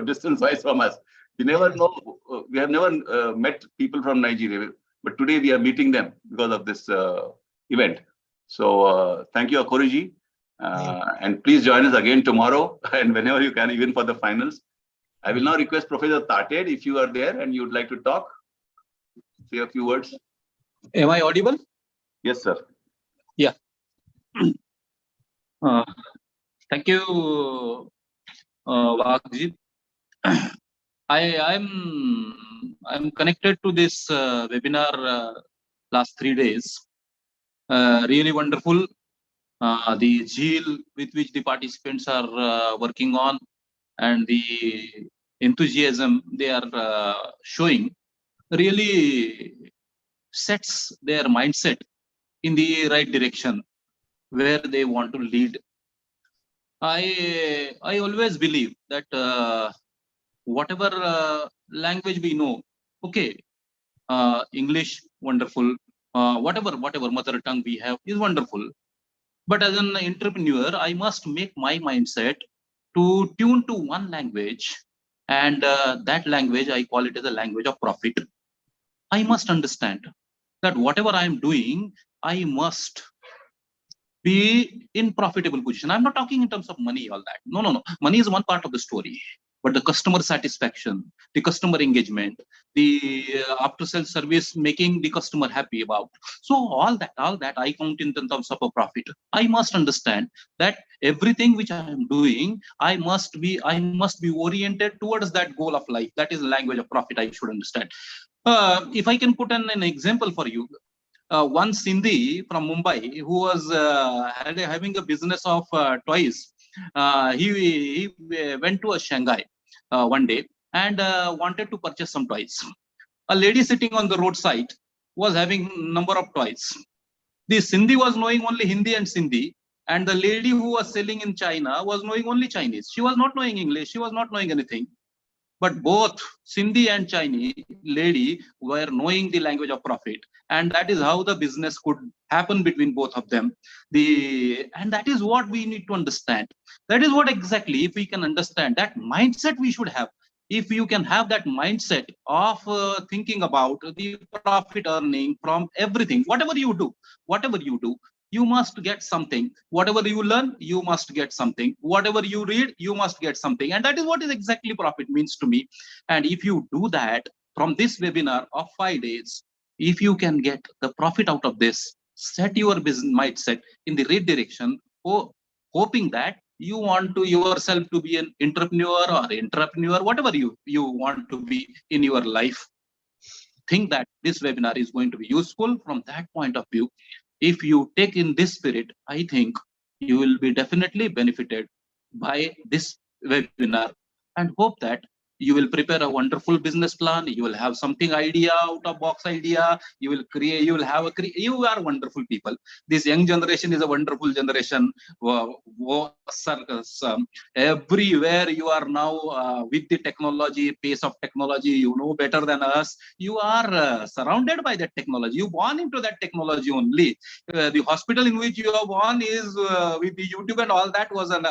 distance-wise from us. We never know. We have never met people from Nigeria, but today we are meeting them because of this event. So thank you, Akoriji. And please join us again tomorrow and whenever you can, even for the finals. I will now request Professor Tated, if you are there and you would like to talk, say a few words. Am I audible? Yes, sir. Yeah. Thank you, Waghji. I'm connected to this webinar last 3 days. Really wonderful. The zeal with which the participants are working on and the enthusiasm they are showing really sets their mindset in the right direction where they want to lead. I always believe that whatever language we know, okay, English, wonderful, whatever mother tongue we have is wonderful. But as an entrepreneur, I must make my mindset to tune to one language, and that language, I call it as a language of profit. I must understand that whatever I am doing, I must be in profitable position. I'm not talking in terms of money, all that. No. Money is one part of the story. But the customer satisfaction, the customer engagement, the after-sales service making the customer happy about. So all that I count in terms of a profit. I must understand that everything which I am doing, I must be oriented towards that goal of life. That is the language of profit. I should understand. If I can put an example for you, one Sindhi from Mumbai who was having a business of toys. He went to a Shanghai one day and wanted to purchase some toys. A lady sitting on the roadside was having number of toys. The Sindhi was knowing only Hindi and Sindhi, and the lady who was selling in China was knowing only Chinese. She was not knowing English. She was not knowing anything. But both Sindhi and Chinese lady were knowing the language of profit. And that is how the business could happen between both of them. And that is what we need to understand. That is what exactly, if we can understand that mindset we should have. If you can have that mindset of thinking about the profit earning from everything, whatever you do, you must get something. Whatever you learn, you must get something. Whatever you read, you must get something. And that is what is exactly profit means to me. And if you do that from this webinar of 5 days, if you can get the profit out of this, set your business mindset in the right direction, hoping that you want to yourself to be an entrepreneur, whatever you want to be in your life. Think that this webinar is going to be useful from that point of view. If you take in this spirit, I think you will be definitely benefited by this webinar, and hope that you will prepare a wonderful business plan. You will have something idea, out of box idea. You will create, you will have you are wonderful people. This young generation is a wonderful generation. Everywhere you are now with the technology, pace of technology, you know better than us. You are surrounded by that technology. You born into that technology only. The hospital in which you are born is with the YouTube and all that was an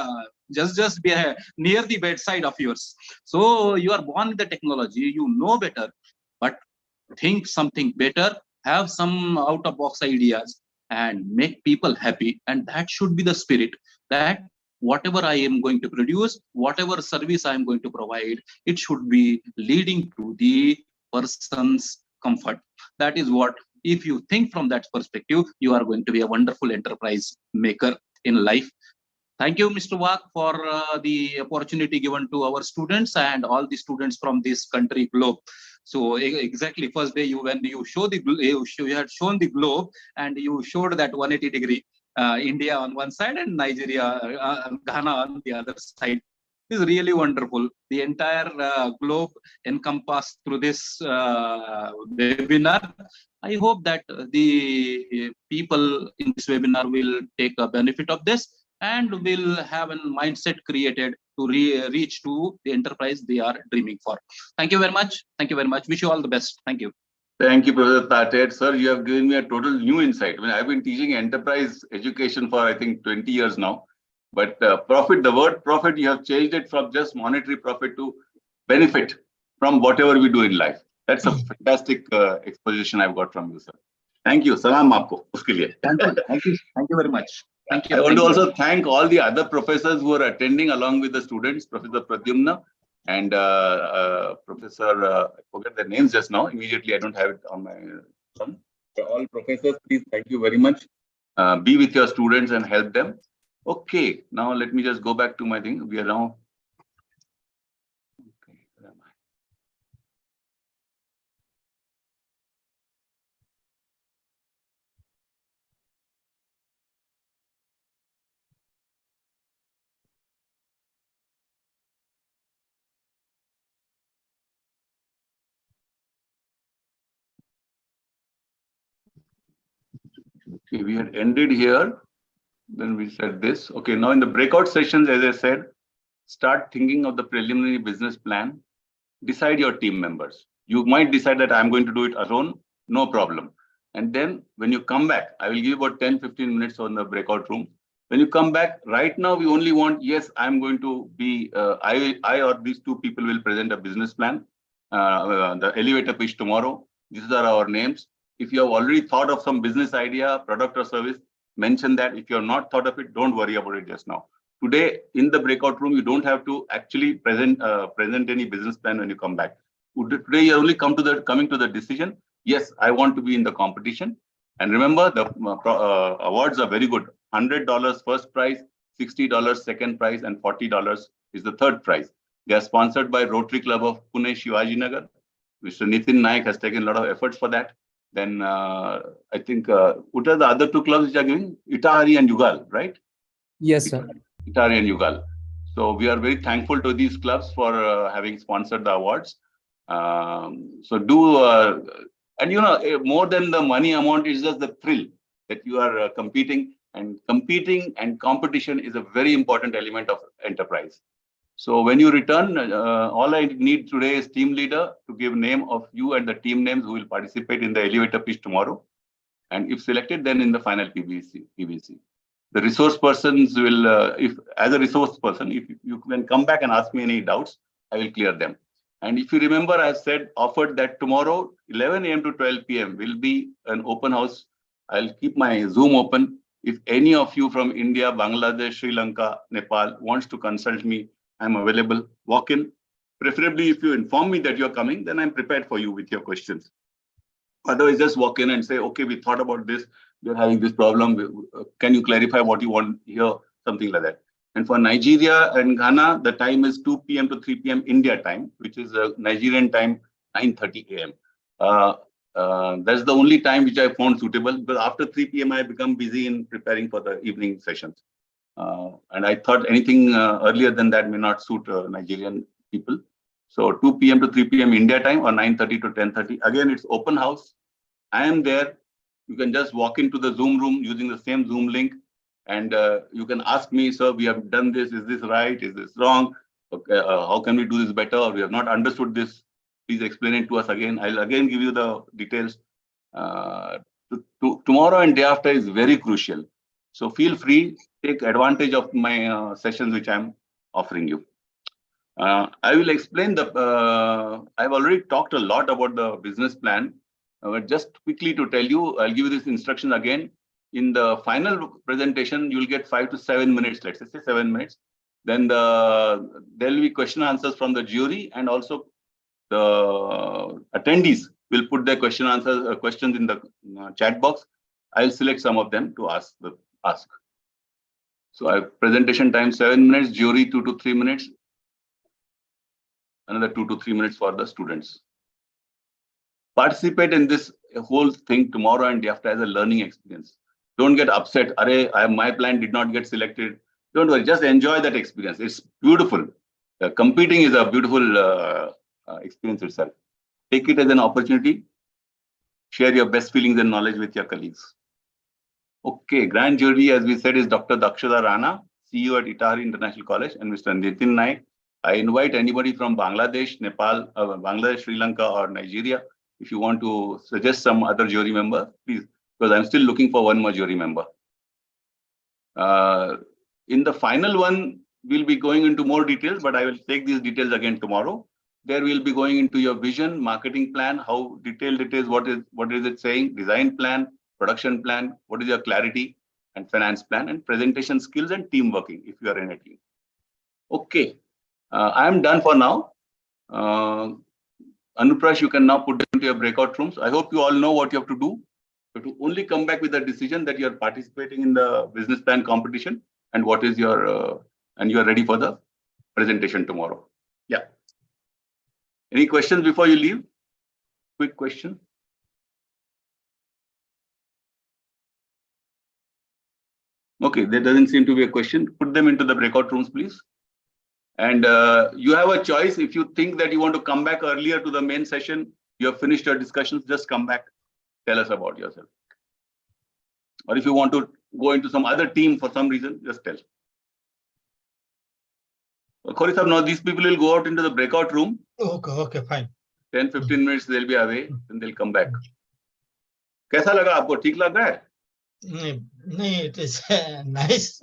just be near the bedside of yours. So you are born with the technology, you know better, but think something better, have some out of box ideas and make people happy. And that should be the spirit, that whatever I am going to produce, whatever service I am going to provide, it should be leading to the person's comfort. That is what, if you think from that perspective, you are going to be a wonderful enterprise maker in life. Thank you, Mr. Wagh, for the opportunity given to our students and all the students from this country globe. So exactly first day when you show the you had shown the globe and you showed that 180 degree India on one side and Nigeria, Ghana on the other side. Is really wonderful. The entire globe encompassed through this webinar. I hope that the people in this webinar will take a benefit of this and will have a mindset created to reach to the enterprise they are dreaming for. Thank you very much. Thank you very much. Wish you all the best. Thank you. Thank you, Professor Tatet. Sir, you have given me a total new insight. I mean, I've been teaching enterprise education for, I think, 20 years now. But profit, the word profit, you have changed it from just monetary profit to benefit from whatever we do in life. That's a fantastic exposition I've got from you, sir. Thank you. Salam aapko uske liye. Thank you very much. Thank you. I want to also thank all the other professors who are attending along with the students, Professor Pradyumna and Professor, I forget their names just now. Immediately, I don't have it on my phone. So all professors, please, thank you very much. Be with your students and help them. Okay, now let me just go back to my thing. We are now. Okay, where am I? Okay, we had ended here. Then we said this. Okay, now in the breakout sessions, as I said, start thinking of the preliminary business plan. Decide your team members. You might decide that I'm going to do it alone, no problem. And then when you come back, I will give you about 10-15 minutes on the breakout room. When you come back, right now we only want, yes, I'm going to be, I or these two people will present a business plan, the elevator pitch tomorrow. These are our names. If you have already thought of some business idea, product or service, mention that. If you have not thought of it, don't worry about it just now. Today, in the breakout room, you don't have to actually present any business plan when you come back. Today, you only coming to the decision. Yes, I want to be in the competition. And remember, the awards are very good. $100 first prize, $60 second prize, and $40 is the third prize. They are sponsored by Rotary Club of Pune Shivaji Nagar. Mr. Nitin Naik has taken a lot of efforts for that. Then I think, what are the other two clubs which are giving? Itahari and Yugal, right? Yes, sir. Itahari and Yugal. So we are very thankful to these clubs for having sponsored the awards. So do, and you know, more than the money amount is just the thrill that you are competing, and competition is a very important element of enterprise. So when you return, all I need today is team leader to give name of you and the team names who will participate in the elevator pitch tomorrow. And if selected, then in the final PVC. The resource persons will, if as a resource person, if you can come back and ask me any doubts, I will clear them. And if you remember, I said, offered that tomorrow, 11 a.m. to 12 p.m. will be an open house. I'll keep my Zoom open. If any of you from India, Bangladesh, Sri Lanka, Nepal wants to consult me, I'm available. Walk in. Preferably, if you inform me that you're coming, then I'm prepared for you with your questions. Otherwise, just walk in and say, okay, we thought about this. We're having this problem. Can you clarify what you want here? Something like that. And for Nigeria and Ghana, the time is 2 p.m. to 3 p.m. India time, which is Nigerian time, 9:30 a.m. That's the only time which I found suitable, because after 3 p.m. I become busy in preparing for the evening sessions. And I thought anything earlier than that may not suit Nigerian people. So 2 p.m. to 3 p.m. India time, or 9:30 to 10:30. Again, it's open house. I am there. You can just walk into the Zoom room using the same Zoom link. And you can ask me, sir, we have done this. Is this right? Is this wrong? Okay, how can we do this better? Or we have not understood this. Please explain it to us again. I'll again give you the details. Tomorrow and day after is very crucial. So feel free, take advantage of my sessions which I'm offering you. I will explain I've already talked a lot about the business plan. But just quickly to tell you, I'll give you this instruction again. In the final presentation, you'll get 5 to 7 minutes, let's say 7 minutes. Then there'll be question answers from the jury, and also the attendees will put their questions in the chat box. I'll select some of them to ask. So presentation time 7 minutes, jury 2 to 3 minutes, another 2 to 3 minutes for the students. Participate in this whole thing tomorrow and day after as a learning experience. Don't get upset. My plan did not get selected. Don't worry. Just enjoy that experience. It's beautiful. Competing is a beautiful experience itself. Take it as an opportunity. Share your best feelings and knowledge with your colleagues. Okay. Grand jury, as we said, is Dr. Dakshita Rana, CEO at Itahari International College, and Mr. Nitin Naik. I invite anybody from Bangladesh, Nepal, Bangladesh, Sri Lanka, or Nigeria. If you want to suggest some other jury member, please, because I'm still looking for one more jury member. In the final one, we'll be going into more details, but I will take these details again tomorrow. There we'll be going into your vision, marketing plan, how detailed it is, what is it saying, design plan, production plan, what is your clarity, and finance plan, and presentation skills and team working if you are in a team. Okay, I am done for now. Anuprash, you can now put them into your breakout rooms. I hope you all know what you have to do. You have to only come back with a decision that you are participating in the business plan competition and what is your, and you are ready for the presentation tomorrow. Yeah. Any questions before you leave? Quick question. Okay, there doesn't seem to be a question. Put them into the breakout rooms, please. And you have a choice. If you think that you want to come back earlier to the main session, you have finished your discussions, just come back, tell us about yourself. Or if you want to go into some other team for some reason, just tell. Khori sahab, now these people will go out into the breakout room. Okay, fine. 10-15 minutes they'll be away and they'll come back. कैसा लगा आपको? ठीक लग रहा है? नहीं, it is nice.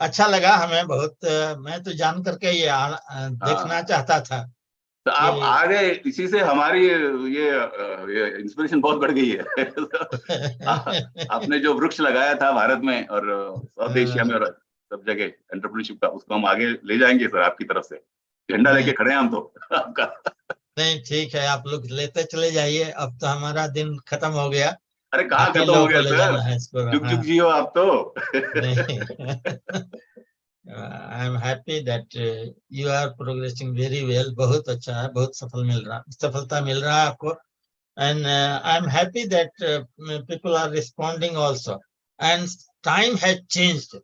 अच्छा लगा हमें बहुत. मैं तो जान करके ये देखना चाहता था. तो आप आ गए, इसी से हमारी ये इंस्पिरेशन बहुत बढ़ गई है. आपने जो वृक्ष लगाया था भारत में और साउथ एशिया में और सब जगह एंटरप्रेन्योरशिप का, उसको हम आगे ले जाएंगे सर आपकी तरफ से. झंडा लेके खड़े हैं हम तो आपका. नहीं, ठीक है, आप लोग लेते चले जाइए. अब तो हमारा दिन खत्म हो गया. अरे कहाँ खत्म हो गया सर? जुग जुग जियो आप तो. I am happy that you are progressing very well. बहुत अच्छा है, बहुत सफलता मिल रहा है आपको. And I am happy that people are responding also. And time has changed.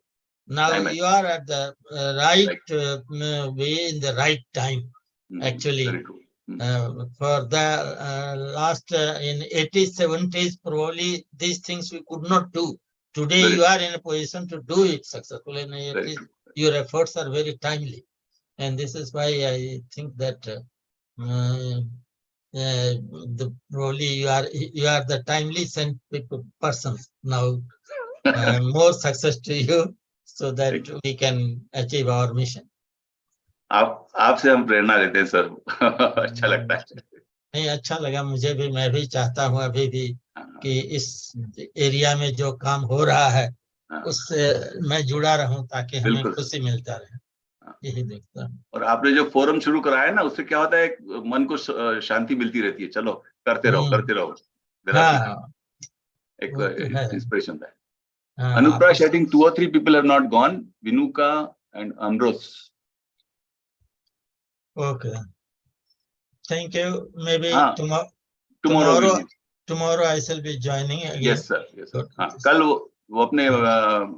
Now you are at the right way in the right time. Actually, for the last in 80s, 70s, probably these things we could not do. Today you are in a position to do it successfully, and your efforts are very timely. And this is why I think that probably you are the timely sent person now. More success to you, so that we can achieve our mission. आपसे हम प्रेरणा लेते हैं sir. अच्छा लगता है. नहीं, अच्छा लगा मुझे भी. मैं भी चाहता हूँ अभी भी कि इस एरिया में जो काम हो रहा है उससे मैं जुड़ा रहूं, ताकि हमें खुशी मिलता रहे. यही देखता हूँ. और आपने जो फोरम शुरू कराया है ना, उससे क्या होता है, मन को शांति मिलती रहती है. चलो करते रहो. एक इंस्पिरेशन है. Anuprash, I think 2 or 3 people have not gone. Vinuka and Ambrose. Okay. Thank you. Maybe tomorrow I shall be joining again. Yes, sir. Yes, sir. कल वो अपने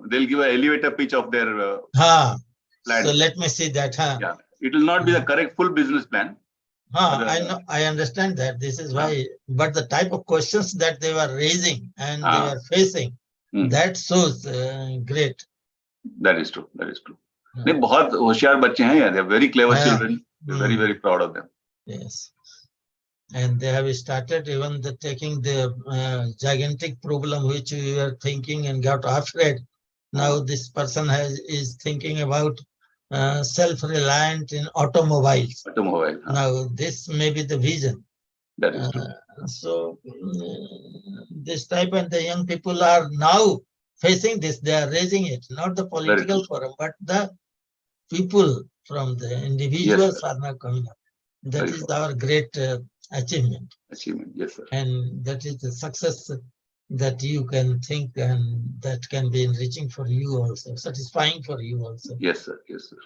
they'll give an elevator pitch of their plan. So let me see that. Yeah. It will not be the correct full business plan. I know. I understand that. This is why. But the type of questions that they were raising and they were facing. That shows great. That is true. That is true. नहीं, बहुत होशियार बच्चे हैं यार. They are very clever children. Very, very proud of them. Yes. And they have started even taking the gigantic problem which we were thinking and got afraid. Now this person is thinking about self-reliant in automobiles. Now this may be the vision. That is true. So this type, and the young people are now facing this. They are raising it, not the political forum, but the people from the individuals are now coming up. That is our great achievement. Yes, sir. And that is the success that you can think, and that can be enriching for you also, satisfying for you also. Yes, sir. Yes, sir.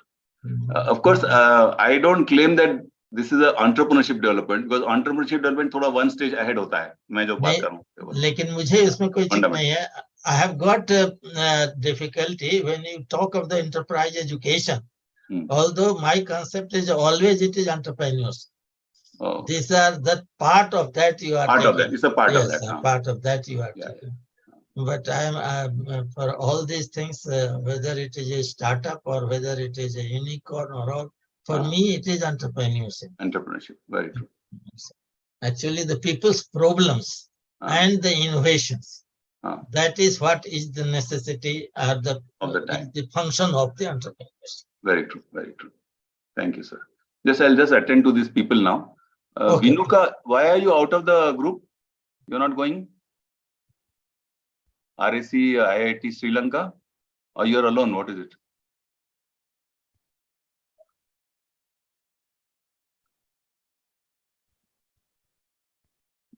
Of course, I don't claim that this is an entrepreneurship development, because entrepreneurship development थोड़ा one stage ahead होता है. मैं जो बात कर रहा हूँ. लेकिन मुझे इसमें कोई चिंता नहीं है. I have got difficulty when you talk of the enterprise education. Although my concept is always it is entrepreneurs. These are the part of that you are. Part of that. It's a part of that. Part of that you are taking. But I am for all these things, whether it is a startup or whether it is a unicorn or all, for me it is entrepreneurship. Entrepreneurship, very true. Actually, the people's problems and the innovations. That is what is the necessity or the function of the entrepreneurs. Very true, very true. Thank you, sir. I'll just attend to these people now. Okay. Vinuka, why are you out of the group? You're not going? RAC, IIT Sri Lanka? Or you're alone? What is it?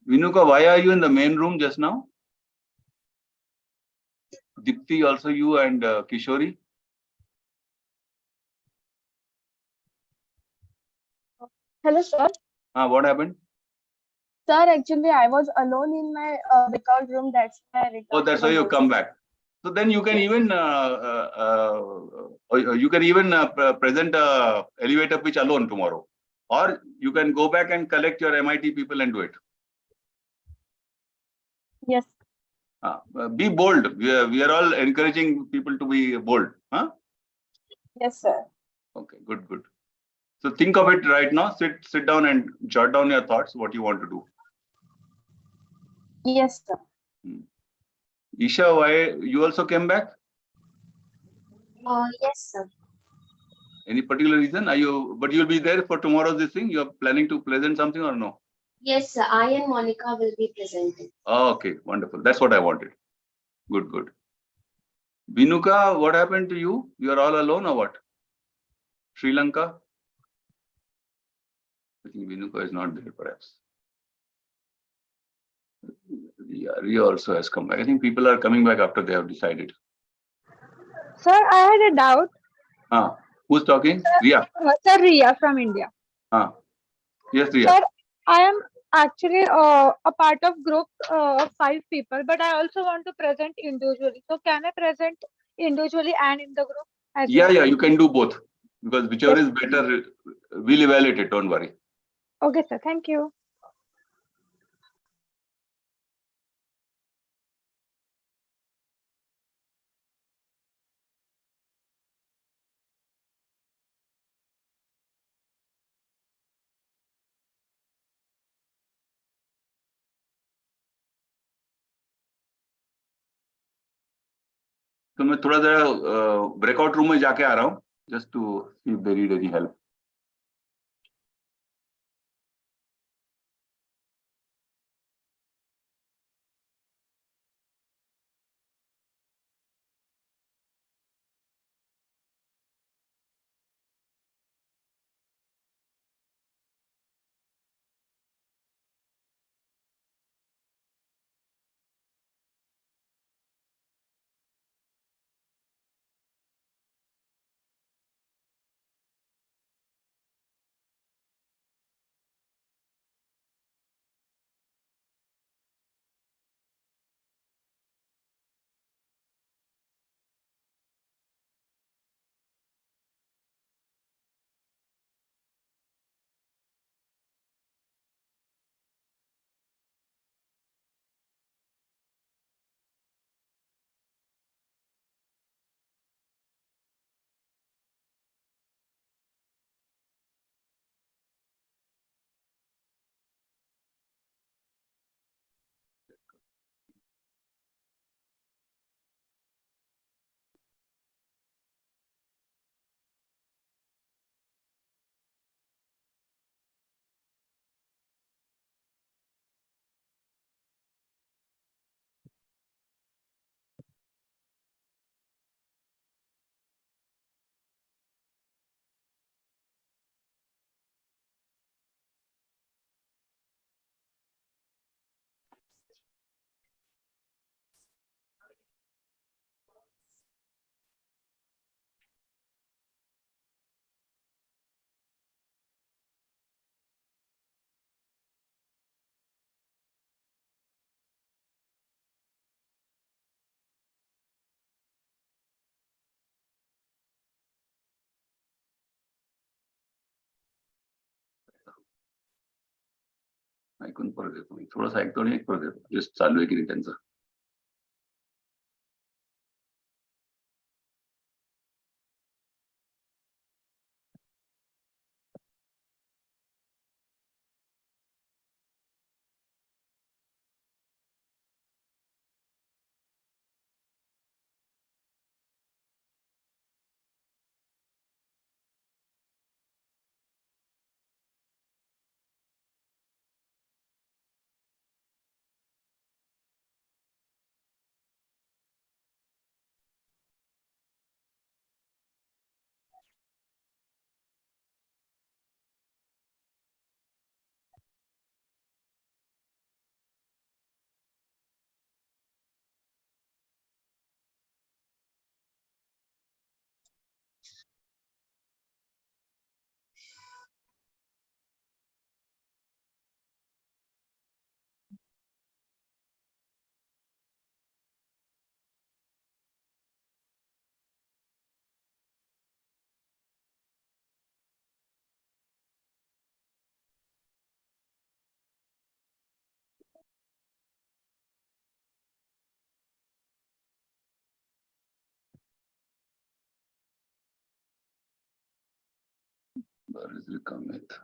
Vinuka, why are you in the main room just now? Dipti, also you and Kishori? Hello, sir. What happened? Sir, actually, I was alone in my breakout room. That's why I returned. Oh, that's why you come back. So then you can even present a elevator pitch alone tomorrow, or you can go back and collect your MIT people and do it. Yes. Be bold. We are all encouraging people to be bold. Huh? Yes, sir. Okay, good, good. So think of it right now. Sit down and jot down your thoughts. What you want to do. Yes, sir. Isha, why you also came back? Yes, sir. Any particular reason? But you'll be there for tomorrow's this thing. You're planning to present something or no? Yes, sir. I and Monica will be presenting. Okay, wonderful. That's what I wanted. Good, good. Vinuka, what happened to you? You are all alone or what? Sri Lanka? I think Vinuka is not there, perhaps. Ria also has come back. I think people are coming back after they have decided. Sir, I had a doubt. Who's talking? Sir, Ria. Sir, Ria from India. Yes, Ria. Sir, I am actually a part of group of 5 people, but I also want to present individually. So can I present individually and in the group as well? Yeah, you can do both because whichever is better, we'll evaluate it. Don't worry. Okay, sir. Thank you. तो मैं थोड़ा जरा breakout room में जाके आ रहा हूँ just to see if they need any help. ऐकून परत येतो थोडंसं ऐकतो आणि एक परत येतो जस्ट चालू आहे की नाही त्यांचं Where is it come with?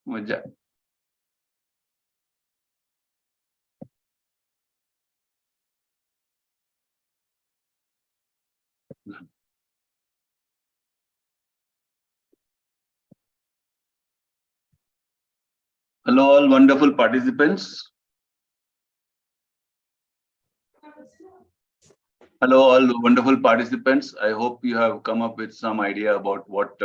मजा. Hello, all wonderful participants. Hello, all wonderful participants. I hope you have come up with some idea about what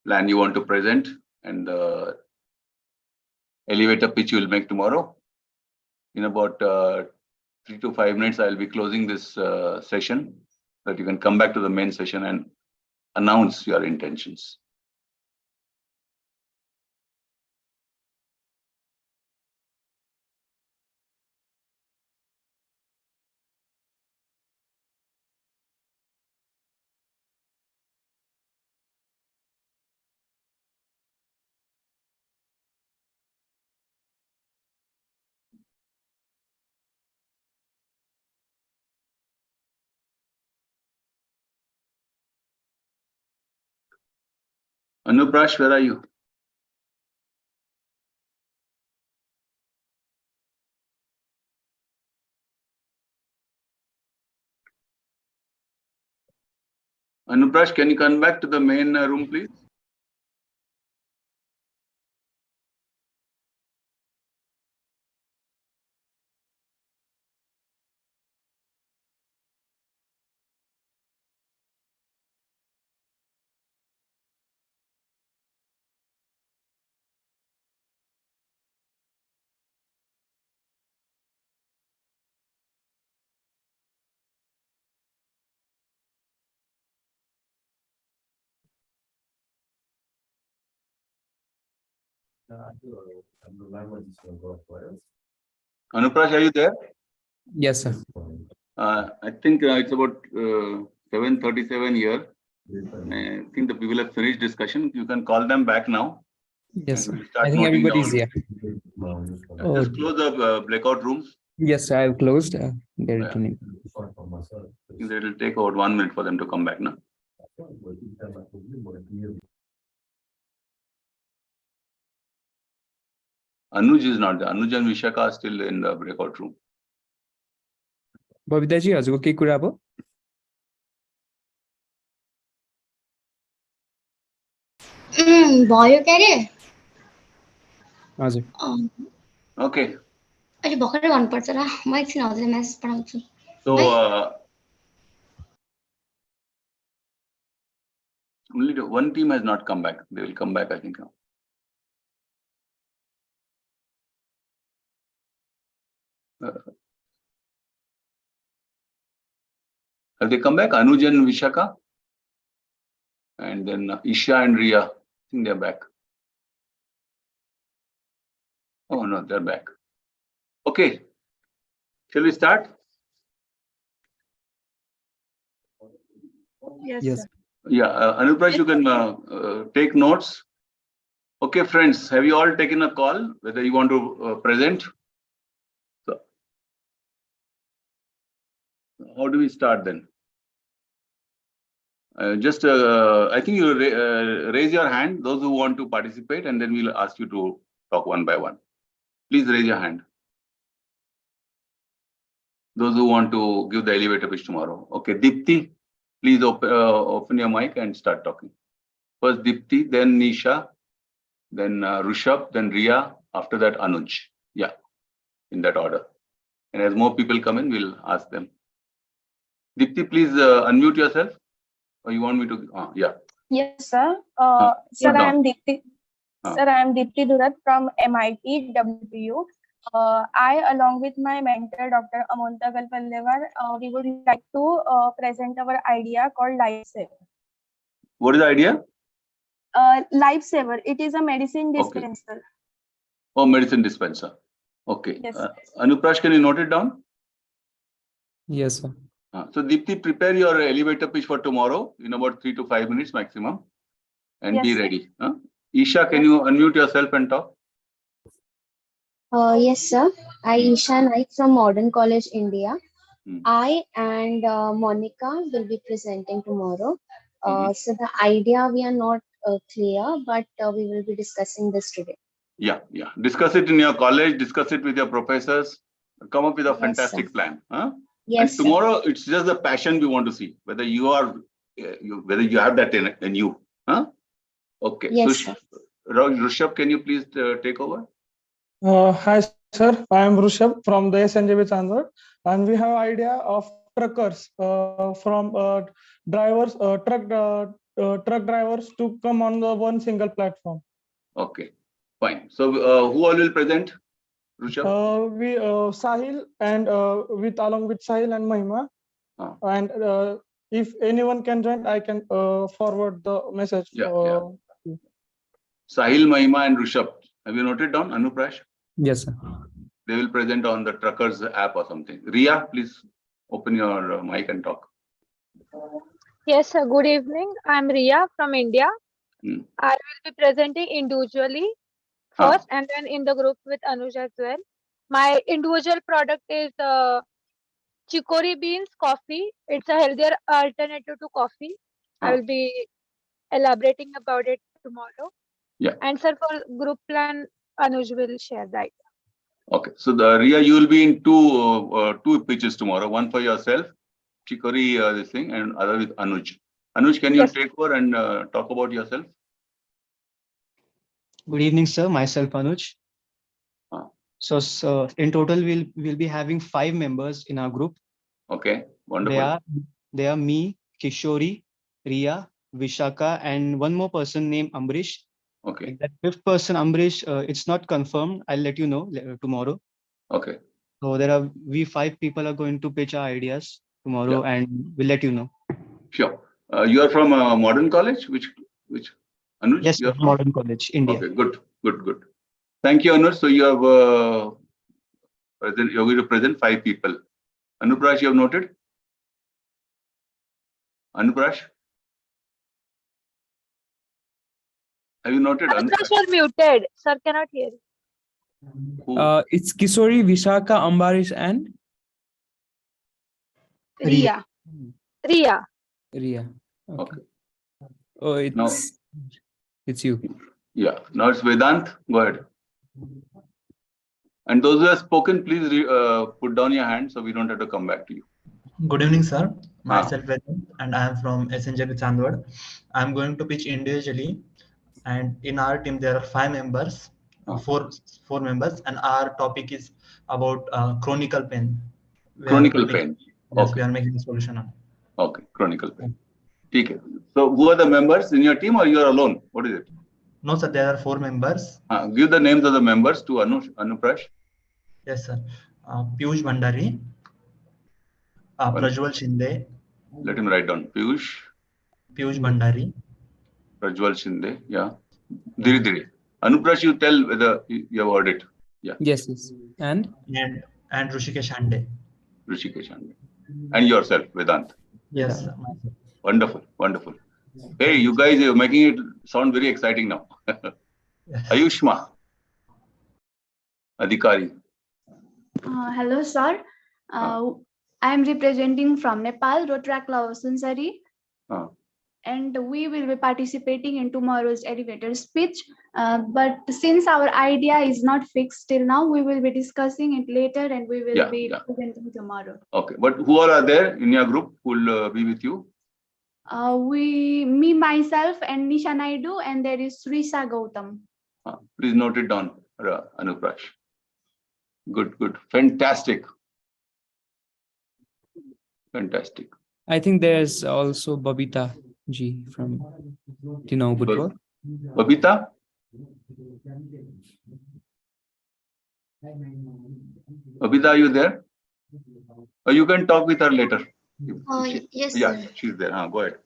plan you want to present and the elevator pitch you will make tomorrow. In about 3 to 5 minutes, I'll be closing this session so that you can come back to the main session and announce your intentions. Anuprash, where are you? Anuprash, can you come back to the main room, please? Anuprash, are you there? Yes, sir. I think it's about 7:37 here. I think the people have finished discussion. You can call them back now. Yes, sir. We'll start I think noting everybody's down. here. Just close the blackout rooms. Yes, sir, I've closed. They're returning. It will take about 1 minute for them to come back now. Anuj is not there. Anuj and Vishaka are still in the breakout room. Babitaji, हजुरको के कुरा भयो? भयो के रे? हजुर. Okay. अहिले भर्खरै भन्नुपर्छ र म एकछिन हजुरलाई मेसेज पठाउँछु. So only one team has not come back. They will come back, I think now. Have they come back? Anuj and Vishaka? And then Isha and Ria. I think they're back. Oh no, they're back. Okay. Shall we start? Yes. Yeah, Anuprash, you can take notes. Okay, friends, have you all taken a call whether you want to present? So, how do we start then? I think you raise your hand, those who want to participate, and then we'll ask you to talk one by one. Please raise your hand. Those who want to give the elevator pitch tomorrow. Okay, Deepti, please open your mic and start talking. First Deepti, then Nisha, then Rushabh, then Ria. After that, Anuj. Yeah, in that order. And as more people come in, we'll ask them. Deepti, please unmute yourself. Or you want me to? Yeah. Yes, sir. Sir, I am Deepti. Sir, I am Deepti Durat from MIT WPU. I, along with my mentor, Dr. Amonta Galpallevar, we would like to present our idea called Lifesaver. What is the idea? Lifesaver. It is a medicine dispenser. Okay. Oh, medicine dispenser. Okay. Yes. Anuprash, can you note it down? Yes, sir. So Deepti, prepare your elevator pitch for tomorrow in about 3 to 5 minutes maximum, and Yes, be sir. ready. Isha, can you unmute yourself and talk? Yes, sir. I, Isha Naik from Modern College, India. I and Monica will be presenting tomorrow. So the idea we are not clear, but we will be discussing this today. Yeah. Discuss it in your college, discuss it with your professors, come up with a Yes, fantastic sir. plan. Yes, and tomorrow, it's just the passion we want to see, whether you are, whether you have that in you. Okay. Yes, So, sir. Rushabh, can you please take over? Hi, sir. I am Rushabh from the SNJB Chandwad, and we have idea of truckers from drivers, truck drivers to come on the one single platform. Okay, fine. So, who all will present, Rushabh? We Sahil and along with Sahil and Mahima, and if anyone can join, I can forward the message. Sahil, Mahima, and Rushabh. Have you noted down, Anuprash? Yes, sir. They will present on the Truckers app or something. Ria, please open your mic and talk. Yes, sir. Good evening. I'm Ria from India. I will be presenting individually first and then in the group with Anuj as well. My individual product is chicory beans coffee. It's a healthier alternative to coffee. I will be elaborating about it tomorrow. Yeah. And sir, for group plan, Anuj will share the idea. Okay. So Ria, you will be in two pitches tomorrow. One for yourself, chicory this thing, and other with Anuj. Anuj, can you take over and talk about yourself? Good evening, sir. Myself, Anuj. So in total, we'll be having 5 members in our group. Okay, wonderful. They are me, Kishori, Ria, Vishaka, and one more person named Ambrish. Okay. That 5th person, Ambrish, it's not confirmed. I'll let you know tomorrow. Okay. So we 5 people are going to pitch our ideas tomorrow, and we'll let you know. Sure. You are from Modern College? Which Anuj? Yes, you are from? Modern College, India. Okay, good. Thank you, Anuj. So you have you're going to present 5 people. Anuprash, you have noted? Anuprash? Have you noted? Anuprash, you're muted. Sir cannot hear you. It's Kishori, Vishaka, Ambarish, and Ria. Okay. Oh, it's you. Yeah. Now it's Vedant. Go ahead. And those who have spoken, please put down your hand so we don't have to come back to you. Good evening, sir. Myself Vedant, and I am from SNJB Chandwad. I am going to pitch individually, and in our team there are 5 members, four members, and our topic is about chronical pain. Chronical pain. Yes, we are making a solution on it. Okay, chronical pain. Okay. So who are the members in your team, or you are alone? What is it? No, sir. There are 4 members. Give the names of the members to Anuprash. Yes, sir. Piyush Bhandari, Prajwal Shinde. Let him write down. Piyush Bhandari. Prajwal Shinde. Yeah. Diri. Anuprash, you tell whether you have heard it. Yeah. Yes. And Rushikesh Hande. And yourself, Vedant. Yes, sir. Wonderful. Hey, you guys are making it sound very exciting now. Ayushma Adhikari. Hello, sir. I am representing from Nepal, Rotaract Sunsari. and we will be participating in tomorrow's elevator speech. But since our idea is not fixed till now, we will be discussing it later and we will be presenting tomorrow. Okay, but who all are there in your group who will be with you? Me, myself, and Nisha Naidu, and there is Srisha Gautam. Please note it down, Anuprash. Good, good, fantastic. Fantastic. I think there's also Babita Ji from Butwal. Babita? Babita, are you there? Or you can talk with her later. Yes, yeah, sir. She's there. Go ahead.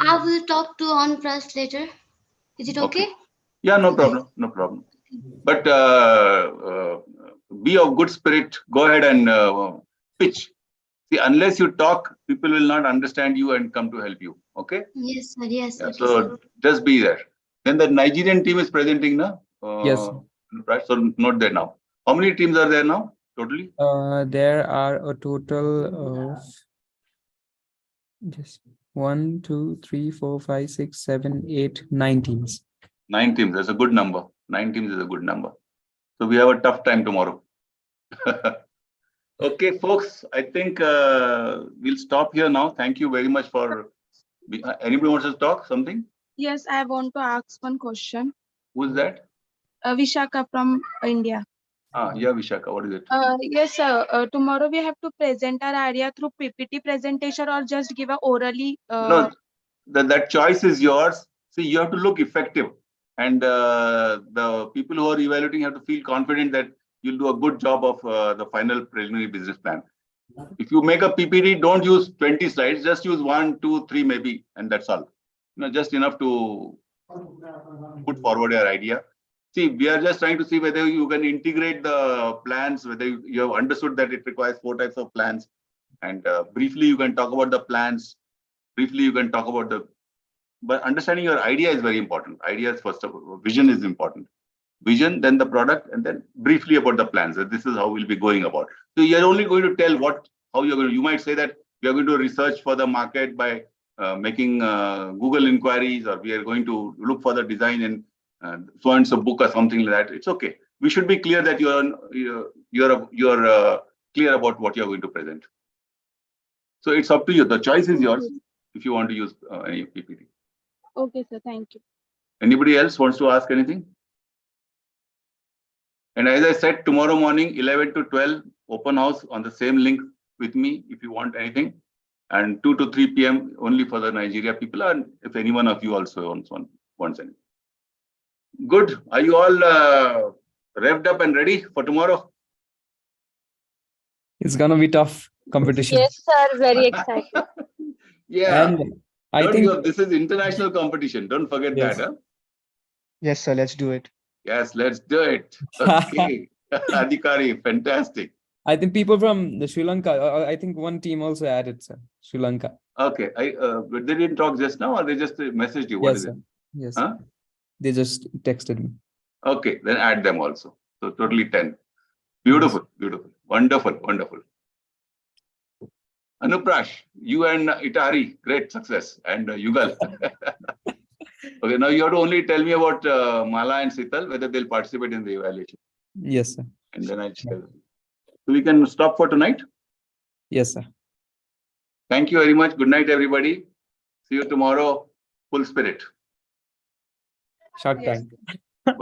I will talk to Anpraj later. Is it okay? Yeah, no problem. No problem. But be of good spirit. Go ahead and pitch. See, unless you talk, people will not understand you and come to help you. Okay? Yes, sir. Yes, sir. So just be there. Then the Nigerian team is presenting now. Yes. Right. So not there now. How many teams are there now totally? There are a total of just 1, 2, 3, 4, 5, 6, 7, 8, 9 teams. 9 teams. That's a good number. 9 teams is a good number. So we have a tough time tomorrow. Okay, folks. I think we'll stop here now. Thank you very much for. Anybody wants to talk something? Yes, I want to ask one question. Who's that? Vishaka from India. Yeah, Vishaka. What is it? Yes, sir. Tomorrow we have to present our idea through PPT presentation or just give a orally. No, that choice is yours. See, you have to look effective, and the people who are evaluating have to feel confident that you'll do a good job of the final preliminary business plan. If you make a PPT, don't use 20 slides. Just use 1, 2, 3 maybe, and that's all. Just enough to put forward your idea. See, we are just trying to see whether you can integrate the plans, whether you have understood that it requires 4 types of plans. And briefly, you can talk about the plans. Briefly, you can talk about the... But understanding your idea is very important. Ideas first of all. Vision is important. Vision, then the product, and then briefly about the plans. This is how we'll be going about. So you're only going to tell how you're going to... You might say that we are going to research for the market by making Google inquiries, or we are going to look for the design in so and so book or something like that. It's okay. We should be clear that you're clear about what you're going to present. So it's up to you. The choice is yours if you want to use any PPT. Okay, sir. Thank you. Anybody else wants to ask anything? And as I said, tomorrow morning, 11 to 12, open house on the same link with me if you want anything. And 2 to 3 p.m. only for the Nigeria people. And if any one of you also wants anything. Good. Are you all revved up and ready for tomorrow? It's gonna be tough competition. Yes, sir. Very excited. Yeah. And I think this is international competition. Don't forget that. Huh? Yes, sir. Let's do it. Yes, let's do it. Okay. Adhikari, fantastic. I think people from the Sri Lanka, I think one team also added, sir. Sri Lanka. Okay. But they didn't talk just now, or they just messaged you? What is it? Yes. Huh? They just texted me. Okay, then add them also. So totally 10. Beautiful, beautiful. Wonderful, wonderful. Anuprash, you and Itahari, great success. And Yugal. Okay, now you have to only tell me about Mala and Sital, whether they'll participate in the evaluation. Yes, sir. And then I'll share. So we can stop for tonight? Yes, sir. Thank you very much. Good night, everybody. See you tomorrow. Full spirit. Short time. Bye.